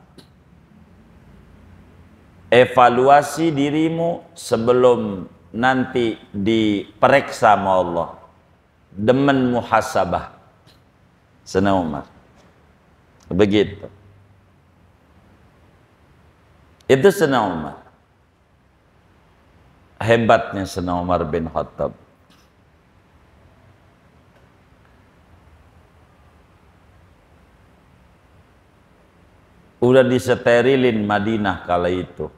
Evaluasi dirimu sebelum nanti diperiksa sama Allah. Demen muhasabah. Sayyidina Umar. Begitu. Itu Sayyidina Umar. Hebatnya Sayyidina Umar bin Khattab. Udah disterilin Madinah kala itu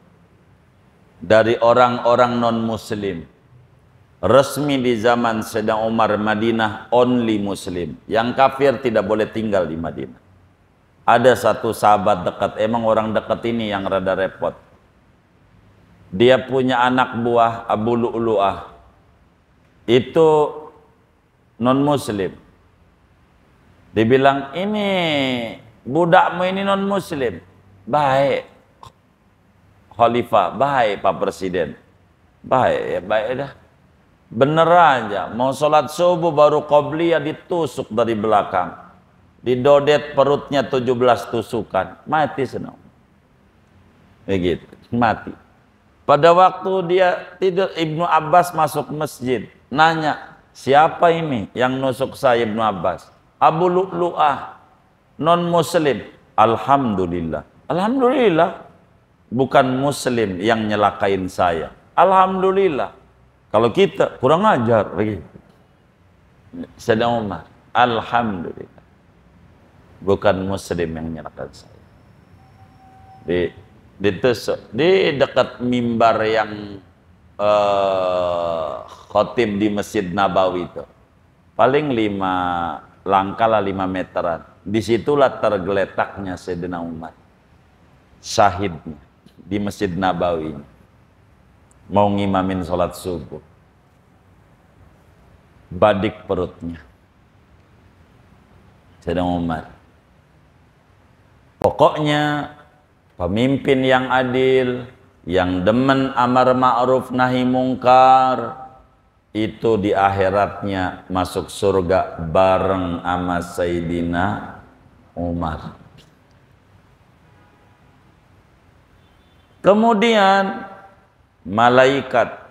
dari orang-orang non-muslim. Resmi di zaman Sayyidina Umar, Madinah only muslim. Yang kafir tidak boleh tinggal di Madinah. Ada satu sahabat dekat, emang orang dekat ini yang rada repot. Dia punya anak buah Abu Lu'lu'ah. Itu non-muslim. Dibilang, ini budakmu ini non-muslim. Baik Khalifah, baik Pak Presiden. Baik, ya baik dah. Bener aja, mau sholat subuh baru qobliyah ditusuk dari belakang. Didodet perutnya 17 tusukan. Mati senang. Begitu, mati. Pada waktu dia tidur, Ibnu Abbas masuk masjid. Nanya, siapa ini yang nusuk saya? Ibnu Abbas. Abu Lu'lu'ah, non-muslim. Alhamdulillah. Alhamdulillah. Bukan muslim yang nyelakain saya. Alhamdulillah. Kalau kita kurang ajar begitu. Sayyidina Umar, alhamdulillah. Bukan muslim yang nyelakain saya. Ditusuk di dekat mimbar yang khotib di Masjid Nabawi itu. Paling 5 langkah lah, 5 meteran. Disitulah tergeletaknya Sayyidina Umar. Syahidnya di Masjid Nabawi. Mau ngimamin sholat subuh. Badik perutnya Sayyidina Umar. Pokoknya pemimpin yang adil, yang demen amar ma'ruf nahi mungkar, itu di akhiratnya masuk surga bareng sama Sayyidina Umar. Kemudian malaikat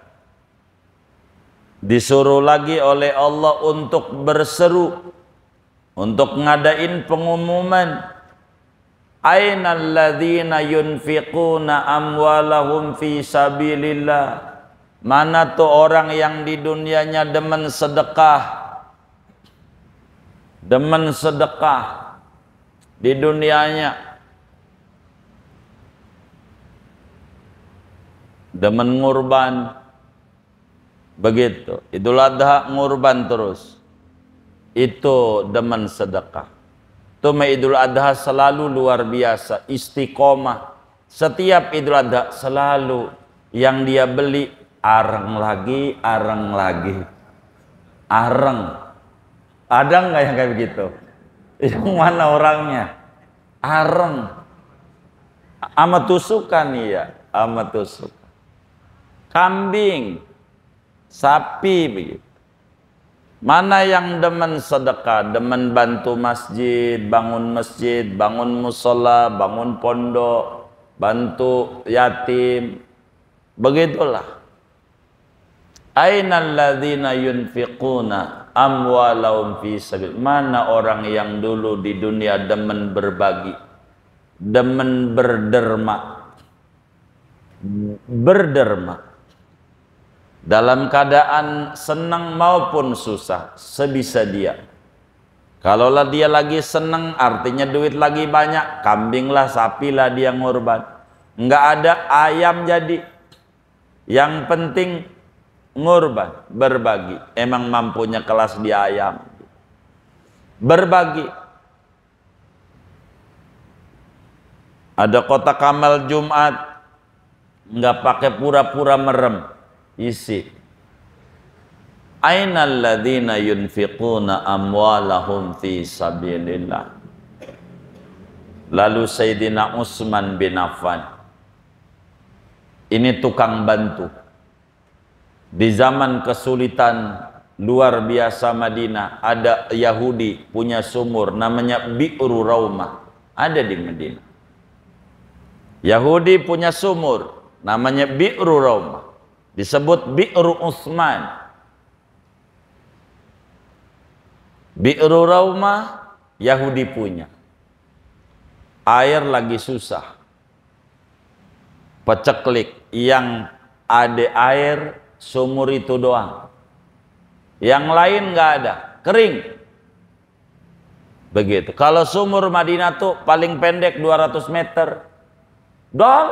disuruh lagi oleh Allah untuk berseru, untuk ngadain pengumuman. Ainal ladzina yunfiquna amwalahum fi sabilillah. Mana tuh orang yang di dunianya demen sedekah. Demen sedekah di dunianya. Demen ngurban, begitu. Idul Adha ngurban terus. Itu demen sedekah. Tuma Idul Adha selalu luar biasa, istiqomah. Setiap Idul Adha selalu yang dia beli areng lagi, areng lagi, areng. Ada nggak yang kayak begitu? Yang mana orangnya? Areng. Ama tusukan iya, ama tusukan. Kambing, sapi begitu. Mana yang demen sedekah, demen bantu masjid, bangun musola, bangun pondok, bantu yatim. Begitulah. Ainal ladzina yunfiquna amwalahum fi sabil. Mana orang yang dulu di dunia demen berbagi, demen berderma. Berderma. Dalam keadaan senang maupun susah, sebisa dia. Kalaulah dia lagi senang, artinya duit lagi banyak, kambing lah, sapi lah dia ngorban. Enggak ada ayam jadi. Yang penting ngorban, berbagi. Emang mampunya kelas di ayam. Berbagi. Ada kotak amal Jumat, enggak pakai pura-pura merem. Isi. Ainal ladzina yunfiquna amwalahum fi sabilillah. Lalu Sayyidina Utsman bin Affan, ini tukang bantu. Di zaman kesulitan luar biasa Madinah, ada Yahudi punya sumur namanya Bi'ru Raumah. Ada di Madinah. Yahudi punya sumur namanya Bi'ru Raumah. Disebut Bi'ru Utsman. Bi'ru Raumah Yahudi punya. Air lagi susah. Peceklik, yang ada air sumur itu doang. Yang lain nggak ada, kering. Begitu. Kalau sumur Madinah tuh paling pendek 200 meter. Dalam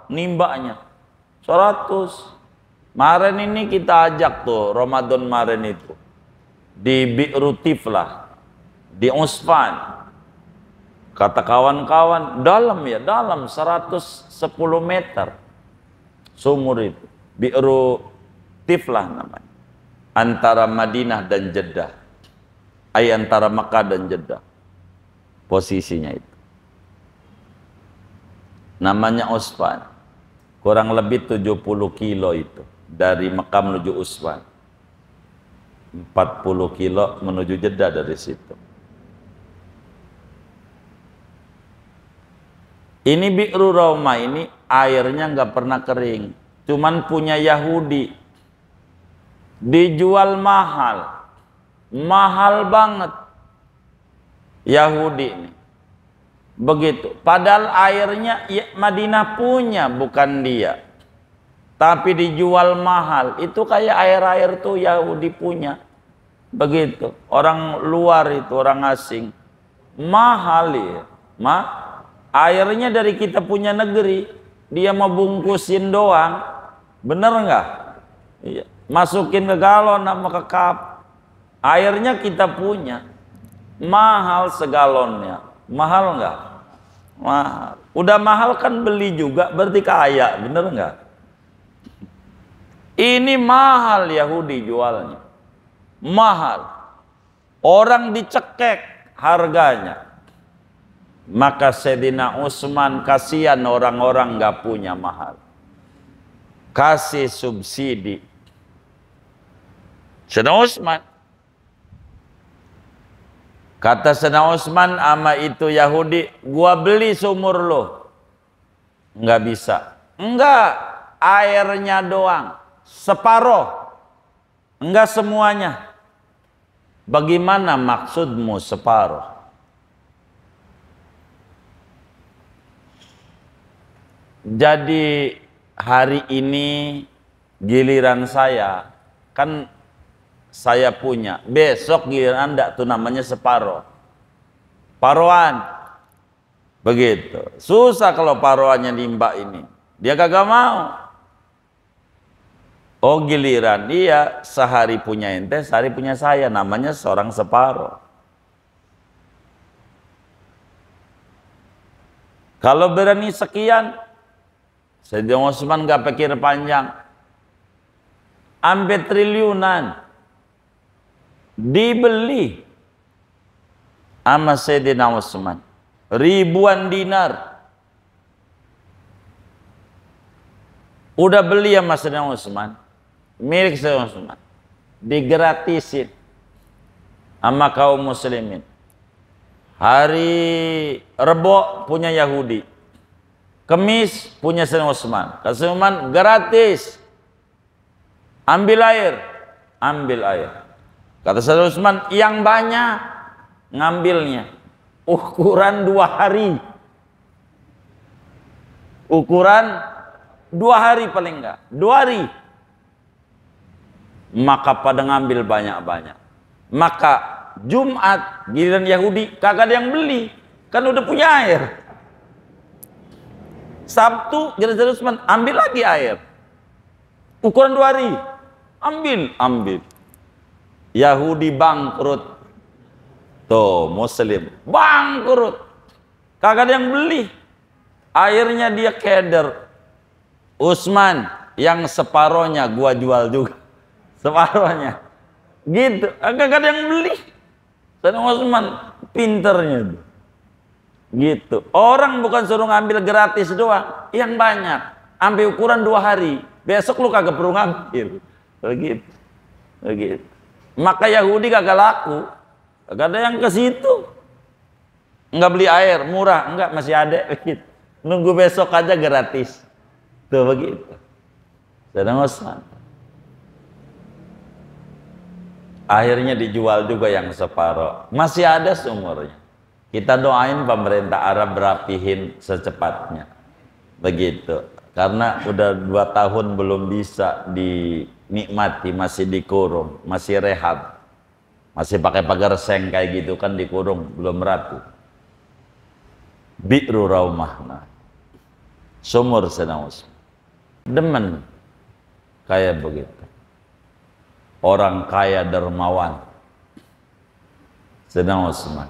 nimbaknya 100. Kemarin ini kita ajak tuh Ramadan kemarin itu di Bi'ru Tiflah di Usfan. Kata kawan-kawan, dalam ya, dalam 110 meter sumur itu. Bi'ru Tiflah namanya. Antara Madinah dan Jeddah. Antara Makkah dan Jeddah. Posisinya itu. Namanya Usfan. Kurang lebih 70 kilo itu. Dari Makkah menuju Usfan. 40 kilo menuju Jeddah dari situ. Ini Bi'ru Raumah ini airnya nggak pernah kering. Cuman punya Yahudi. Dijual mahal. Mahal banget. Yahudi ini. Begitu. Padahal airnya ya, Madinah punya, bukan dia. Tapi dijual mahal. Itu kayak air-air tuh Yahudi punya. Begitu. Orang luar itu, orang asing. Mahal ya. Airnya dari kita punya negeri, dia mau bungkusin doang, bener nggak? Iya. Masukin ke galon sama ke cup, airnya kita punya, mahal segalonnya, mahal nggak? Mahal. Udah mahal kan beli juga, berarti kaya, bener nggak? Ini mahal Yahudi jualnya, mahal, orang dicekek harganya. Maka Sayyidina Utsman kasihan orang-orang nggak punya mahal, kasih subsidi. Sayyidina Utsman, kata Sayyidina Utsman ama itu Yahudi, gua beli sumur lo. Nggak bisa. Enggak, airnya doang, separoh, enggak semuanya. Bagaimana maksudmu separoh? Jadi hari ini giliran saya, kan saya punya, besok giliran Anda tuh namanya separoh. Paroan. Begitu. Susah kalau paroannya nimba ini. Dia kagak mau. Oh giliran, iya sehari punya ente, sehari punya saya, namanya seorang separoh. Kalau berani sekian, Sayyidina Utsman gak pikir panjang, sampai triliunan dibeli sama Sayyidina Utsman, ribuan dinar udah beli sama Sayyidina Utsman, milik Sayyidina Utsman, digratisin sama kaum muslimin. Hari Rebo punya Yahudi, Kemis punya Sayyidina Utsman. Kata Sayyidina Utsman, gratis. Ambil air. Ambil air. Kata Sayyidina Utsman, yang banyak ngambilnya. Ukuran 2 hari. Ukuran 2 hari paling enggak. 2 hari. Maka pada ngambil banyak-banyak. Maka Jumat giliran Yahudi kagak ada yang beli. Kan udah punya air. Sabtu giliran Utsman ambil lagi air. Ukuran 2 hari. Ambil. Yahudi bangkrut. Tuh muslim bangkrut. Kagak ada yang beli. Airnya dia keder. Utsman yang separohnya gua jual juga. Separohnya. Gitu. Kagak ada yang beli. Sayyidina Utsman pinternya tuh. Gitu. Orang bukan suruh ngambil gratis doang, yang banyak. Sampai ukuran 2 hari. Besok lu kagak perlu ngambil. Begitu. Begitu. Maka Yahudi kagak laku. Kagak ada yang ke situ. Enggak beli air, murah. Enggak, masih ada. Begitu. Nunggu besok aja gratis. Tuh begitu. Sayyidina Utsman. Akhirnya dijual juga yang separoh. Masih ada sumurnya. Kita doain pemerintah Arab rapihin secepatnya. Begitu. Karena udah 2 tahun belum bisa dinikmati, masih dikurung, masih rehab. Masih pakai pagar seng kayak gitu kan, dikurung, belum rapi. Bi'ru Raumah, nah, sumur Sayyidina Utsman. Demen kayak begitu. Orang kaya dermawan Sayyidina Utsman.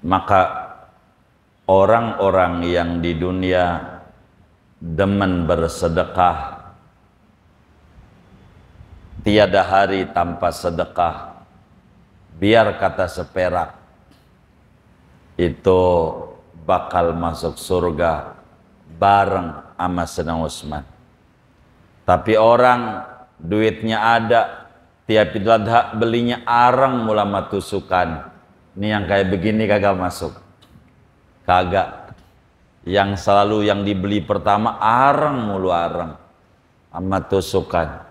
Maka orang-orang yang di dunia demen bersedekah, tiada hari tanpa sedekah, biar kata seperak, itu bakal masuk surga bareng sama Sayyidina Utsman. Tapi orang duitnya ada, tiap Idul Adha belinya arang mula matusukan. Ini yang kayak begini kagak masuk. Kagak. Yang selalu yang dibeli pertama arang mulu, arang sama tusukan.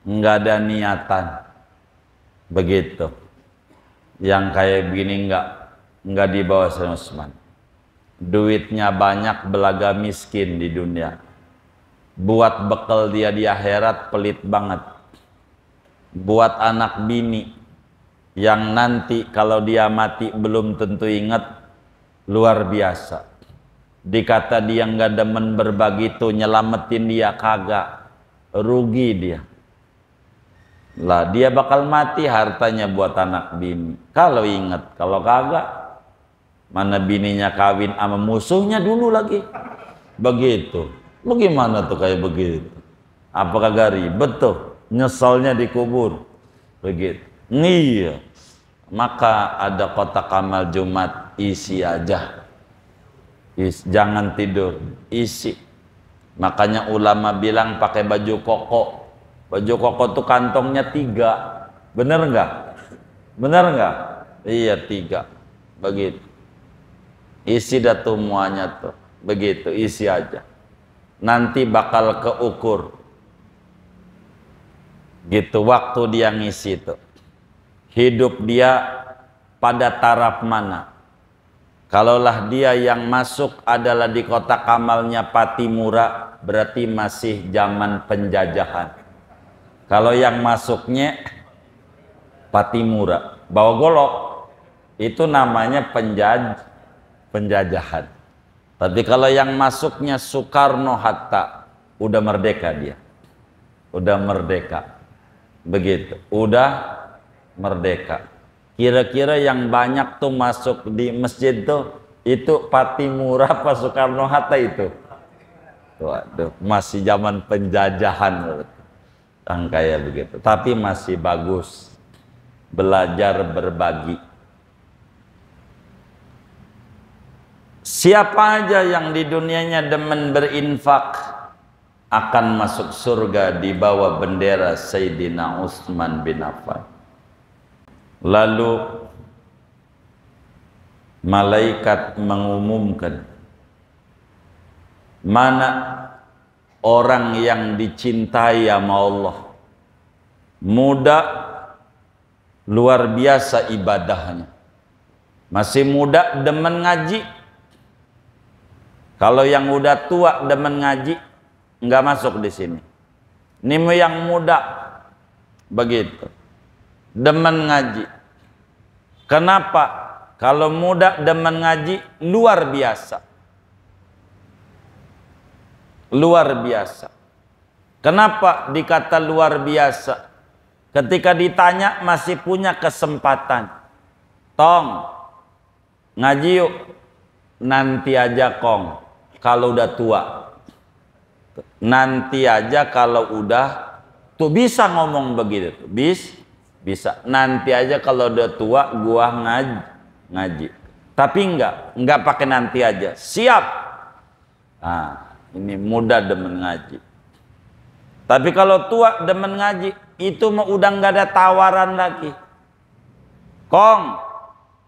Enggak ada niatan. Begitu. Yang kayak begini enggak dibawa Sayyidina Utsman. Duitnya banyak, belaga miskin di dunia. Buat bekal dia di akhirat pelit banget. Buat anak bini yang nanti kalau dia mati belum tentu ingat, luar biasa. Dikata dia nggak demen berbagi tuh, nyelamatin dia kagak, rugi dia. Lah dia bakal mati, hartanya buat anak bini. Kalau ingat, kalau kagak, mana bininya kawin sama musuhnya dulu lagi. Begitu. Bagaimana tuh kayak begitu? Apa kagak ribet tuh? Nyesalnya dikubur. Begitu. Iya. Maka ada kotak amal Jumat, isi aja. Jangan tidur, isi. Makanya ulama bilang pakai baju koko. Baju koko tuh kantongnya 3. Bener nggak? Bener nggak? Iya 3. Begitu. Isi dah tuh muanya tuh. Begitu, isi aja. Nanti bakal keukur. Gitu waktu dia ngisi tuh. Hidup dia pada taraf mana? Kalaulah dia yang masuk adalah di kotak amalnya Patimura, berarti masih zaman penjajahan. Kalau yang masuknya Patimura, bawa golok, itu namanya penjajahan. Tapi kalau yang masuknya Soekarno-Hatta, udah merdeka dia. Udah merdeka. Begitu, udah merdeka. Kira-kira yang banyak tuh masuk di masjid tuh, itu Patimura apa Soekarno-Hatta itu? Waduh, masih zaman penjajahan. Yang kayak begitu. Tapi masih bagus. Belajar berbagi. Siapa aja yang di dunianya demen berinfak akan masuk surga di bawah bendera Sayyidina Utsman bin Affan. Lalu malaikat mengumumkan, mana orang yang dicintai sama Allah, muda, luar biasa ibadahnya, masih muda demen ngaji. Kalau yang udah tua demen ngaji, nggak masuk di sini. Ini yang muda, begitu, demen ngaji. Kenapa? Kalau muda demen ngaji, luar biasa. Luar biasa. Kenapa dikata luar biasa? Ketika ditanya masih punya kesempatan. Tong, ngaji yuk. Nanti aja kong. Kalau udah tua, nanti aja kalau udah tuh, bisa ngomong begitu, bisa. Nanti aja kalau udah tua gua ngaji. Tapi enggak pakai nanti aja. Siap. Nah, ini muda demen ngaji. Tapi kalau tua demen ngaji, itu mah udah nggak ada tawaran lagi. Kong,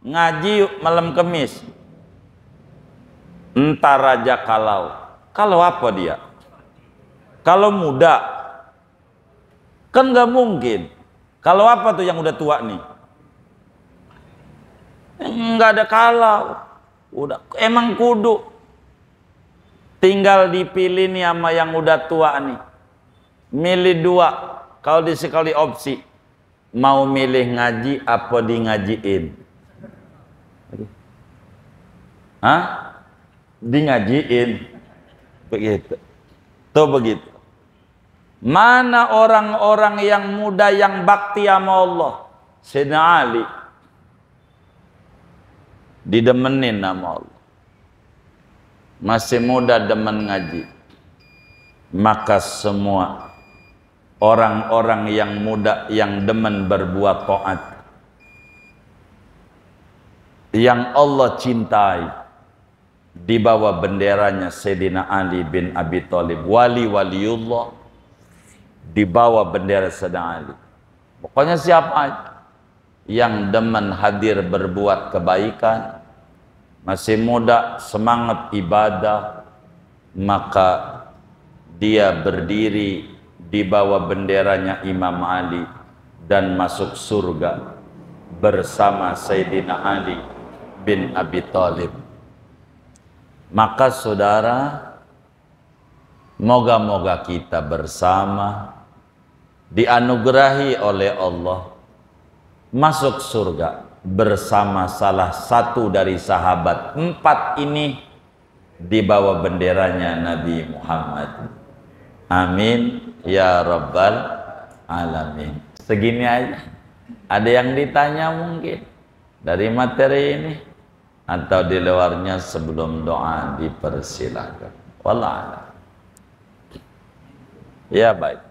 ngaji yuk malam Kemis. Entar aja kalau apa dia? Kalau muda kan nggak mungkin. Kalau apa tuh yang udah tua nih? Nggak ada kalau. Udah emang kudu. Tinggal dipilih nih sama yang udah tua nih. Milih 2. Kalau disekali opsi, mau milih ngaji apa di ngajiin? Hah? Di ngajiin. Begitu. Tuh begitu. Mana orang-orang yang muda yang bakti sama Allah? Sayyidina Ali didemenin sama Allah. Masih muda demen ngaji. Maka semua orang-orang yang muda yang demen berbuat taat, yang Allah cintai, di bawah benderanya Sayyidina Ali bin Abi Thalib, wali-waliullah, di bawah bendera Sayyidina Ali. Pokoknya siapa aja yang demen hadir berbuat kebaikan, masih muda, semangat ibadah, maka dia berdiri di bawah benderanya Imam Ali dan masuk surga bersama Sayyidina Ali bin Abi Thalib. Maka saudara, moga-moga kita bersama dianugerahi oleh Allah masuk surga bersama salah satu dari sahabat 4 ini di bawah benderanya Nabi Muhammad. Amin ya rabbal alamin. Segini aja. Ada yang ditanya mungkin dari materi ini atau di luarnya? Sebelum doa dipersilakan. Wallahu a'lam. Ya baik.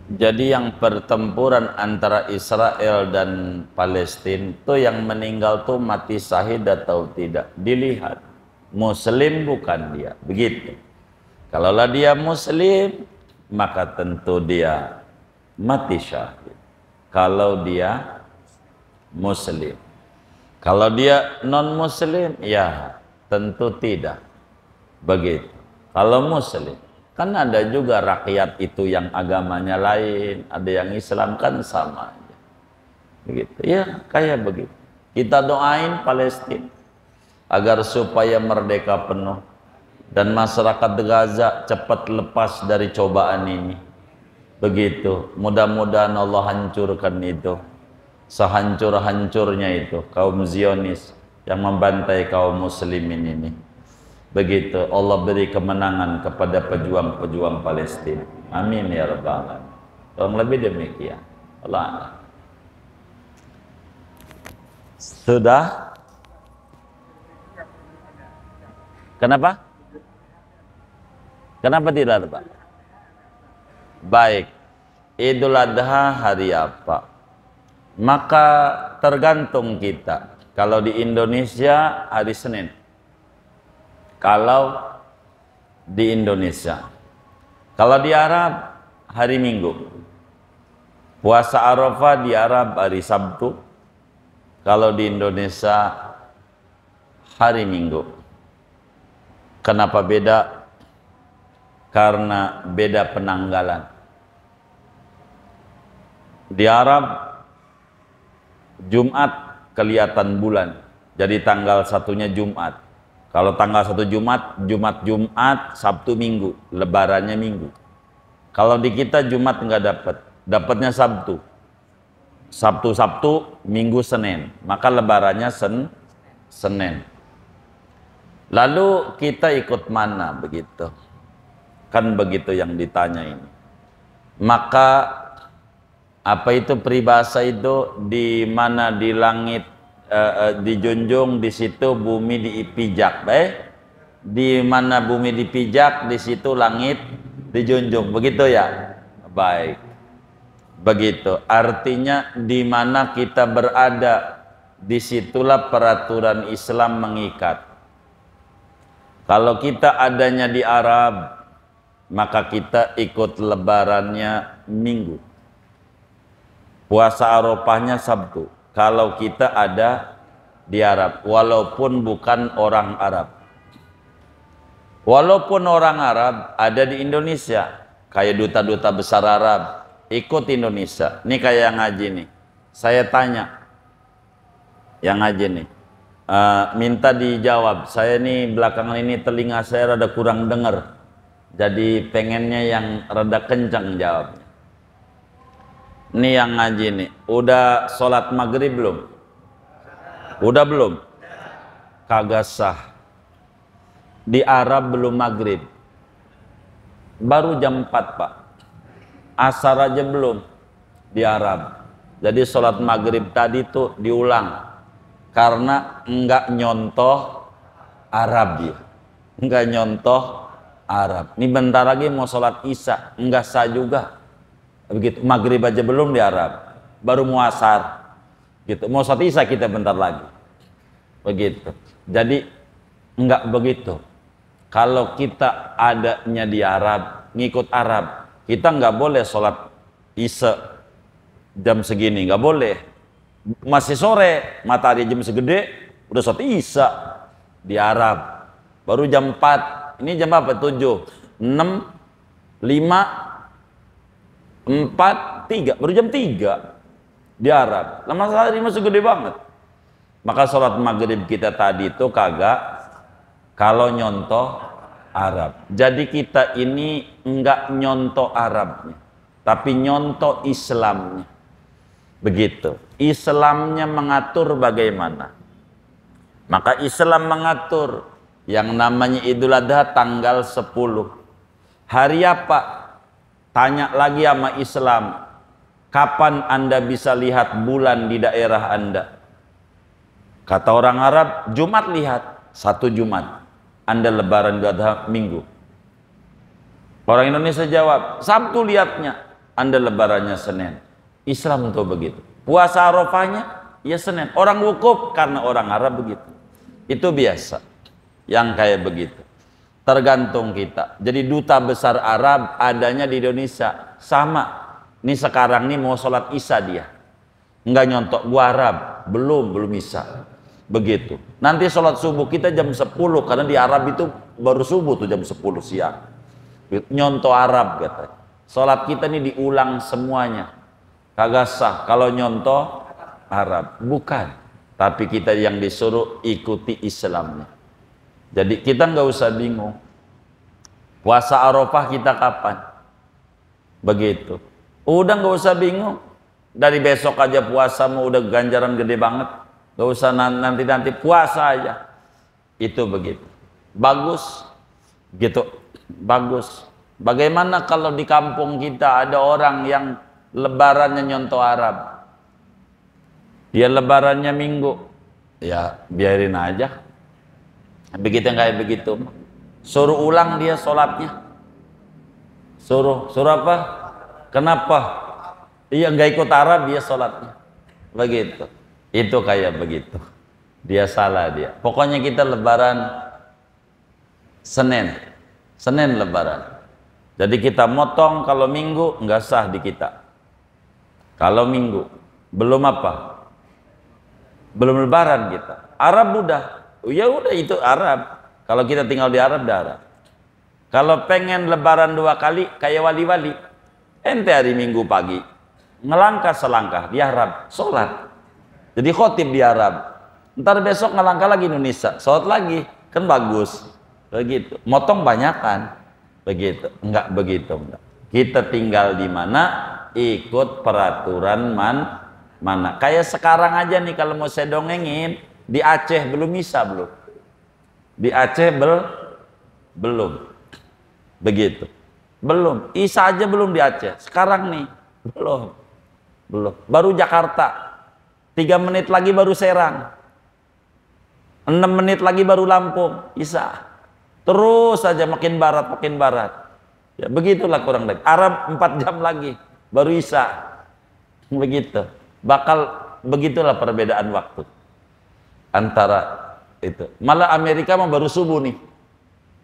Jadi yang pertempuran antara Israel dan Palestina itu yang meninggal tuh mati syahid atau tidak? Dilihat. Muslim bukan dia. Begitu. Kalaulah dia Muslim, maka tentu dia mati syahid. Kalau dia Muslim. Kalau dia non-Muslim, ya tentu tidak. Begitu. Kalau Muslim. Kan ada juga rakyat itu yang agamanya lain, ada yang Islam, kan sama aja. Begitu. Ya, kayak begitu. Kita doain Palestina agar supaya merdeka penuh dan masyarakat Gaza cepat lepas dari cobaan ini. Begitu. Mudah-mudahan Allah hancurkan itu. Sehancur-hancurnya itu kaum Zionis yang membantai kaum muslimin ini. Begitu Allah beri kemenangan kepada pejuang-pejuang Palestina. Amin ya rabbal alamin. Kurang lebih demikian. Allah. Sudah? Kenapa? Kenapa tidak ada, Pak? Baik. Idul Adha hari apa? Maka tergantung kita. Kalau di Indonesia hari Senin. Kalau di Indonesia. Kalau di Arab hari Minggu. Puasa Arafah di Arab hari Sabtu. Kalau di Indonesia hari Minggu. Kenapa beda? Karena beda penanggalan. Di Arab Jumat kelihatan bulan. Jadi tanggal satunya Jumat. Kalau tanggal 1 Jumat, Jumat, Sabtu, Minggu, lebarannya Minggu. Kalau di kita Jumat nggak dapat, dapatnya Sabtu. Sabtu, Minggu, Senin. Maka lebarannya Senin. Lalu kita ikut mana begitu? Kan begitu yang ditanya ini. Maka apa itu peribahasa itu, di mana di langit dijunjung, di situ bumi dipijak, baik. Di mana bumi dipijak, di situ langit dijunjung, begitu ya, baik. Begitu, artinya di mana kita berada, disitulah peraturan Islam mengikat. Kalau kita adanya di Arab, maka kita ikut lebarannya Minggu. Puasa Arafahnya Sabtu. Kalau kita ada di Arab, walaupun bukan orang Arab. Walaupun orang Arab ada di Indonesia, kayak duta-duta besar Arab, ikut Indonesia. Ini kayak yang ngaji nih. Saya tanya, yang ngaji nih, minta dijawab. Saya nih belakangan ini telinga saya rada kurang dengar. Jadi pengennya yang rada kencang jawabnya. Ini yang ngaji nih, udah sholat maghrib belum? Udah belum? Kagak sah. Di Arab belum maghrib. Baru jam 4 Pak. Asar aja belum di Arab. Jadi sholat maghrib tadi tuh diulang. Karena enggak nyontoh Arab ya. Enggak nyontoh Arab. Ini bentar lagi mau sholat Isya. Enggak sah juga. Begitu, maghrib aja belum di Arab, baru mau asar, gitu. Mau sholat Isya kita bentar lagi, begitu. Jadi enggak begitu. Kalau kita adanya di Arab, ngikut Arab, kita nggak boleh sholat Isya jam segini, nggak boleh. Masih sore, matahari jam segede, udah sholat Isya di Arab. Baru jam 4, ini jam apa? 7, 6, 5, 4, 3, baru jam 3 di Arab. Lama matahari masih gede banget. Maka sholat maghrib kita tadi itu kagak kalau nyontoh Arab. Jadi kita ini enggak nyontoh Arabnya, tapi nyontoh Islamnya. Begitu. Islamnya mengatur bagaimana? Maka Islam mengatur yang namanya Idul Adha tanggal 10. Hari apa? Tanya lagi sama Islam, kapan Anda bisa lihat bulan di daerah Anda? Kata orang Arab, Jumat lihat, 1 Jumat. Anda lebaran Idul Adha Minggu. Orang Indonesia jawab, Sabtu lihatnya, Anda lebarannya Senin. Islam tuh begitu. Puasa Arafahnya, ya Senin. Orang wukuf karena orang Arab begitu. Itu biasa, yang kayak begitu. Tergantung kita. Jadi duta besar Arab adanya di Indonesia. Sama. Ini sekarang nih mau sholat Isya dia. Enggak nyontok gua Arab. Belum Isya. Begitu. Nanti sholat subuh kita jam 10. Karena di Arab itu baru subuh tuh jam 10 siang. Nyontok Arab katanya. Sholat kita nih diulang semuanya. Kagak sah. Kalau nyontok Arab. Bukan. Tapi kita yang disuruh ikuti Islamnya. Jadi kita nggak usah bingung. Puasa Arafah kita kapan? Begitu. Udah nggak usah bingung. Dari besok aja puasa mau udah ganjaran gede banget. Nggak usah nanti puasa aja. Itu begitu. Bagus. Gitu. Bagus. Bagaimana kalau di kampung kita ada orang yang lebarannya nyontoh Arab? Dia lebarannya Minggu. Ya biarin aja. Begitu yang kayak begitu, suruh ulang dia sholatnya, suruh apa? Kenapa? Iya nggak ikut Arab dia sholatnya, begitu. Itu kayak begitu. Dia salah dia. Pokoknya kita lebaran Senin lebaran. Jadi kita motong kalau Minggu nggak sah di kita. Kalau Minggu belum apa? Belum lebaran kita. Arab udah. Ya udah itu Arab. Kalau kita tinggal di Arab, Arab. Kalau pengen lebaran 2 kali kayak wali-wali, ente hari Minggu pagi ngelangkah selangkah di Arab, sholat. Jadi khotib di Arab. Ntar besok ngelangkah lagi Indonesia, sholat lagi, kan bagus. Begitu. Motong banyakan. Begitu. Enggak begitu. Enggak. Kita tinggal di mana, ikut peraturan mana. Kayak sekarang aja nih kalau mau saya dongengin. Di Aceh belum Isya belum? Di Aceh belum. Begitu. Belum. Isya aja belum di Aceh. Sekarang nih belum. Baru Jakarta. 3 menit lagi baru Serang. 6 menit lagi baru Lampung. Isya. Terus saja makin barat. Ya begitulah kurang lebih. Arab 4 jam lagi baru Isya. Begitu. Begitulah perbedaan waktu antara itu. Malah Amerika mah baru subuh nih.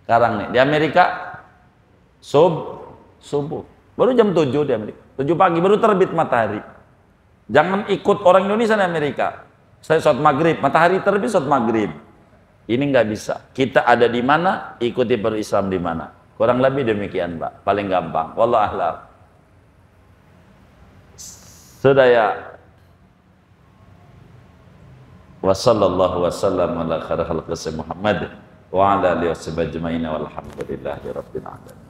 Sekarang nih di Amerika subuh. Baru jam 7 di Amerika. 7 pagi baru terbit matahari. Jangan ikut orang Indonesia di Amerika. Saya sholat maghrib, matahari terbit sholat maghrib. Ini nggak bisa. Kita ada di mana, ikuti berislam di mana. Kurang lebih demikian, Pak. Paling gampang. Wallahu a'lam. Sudah ya. Wa sallallahu wasallam ala khairil khalqi Muhammad wa ala alihi washabbihi ajmain walhamdulillahi rabbil alamin.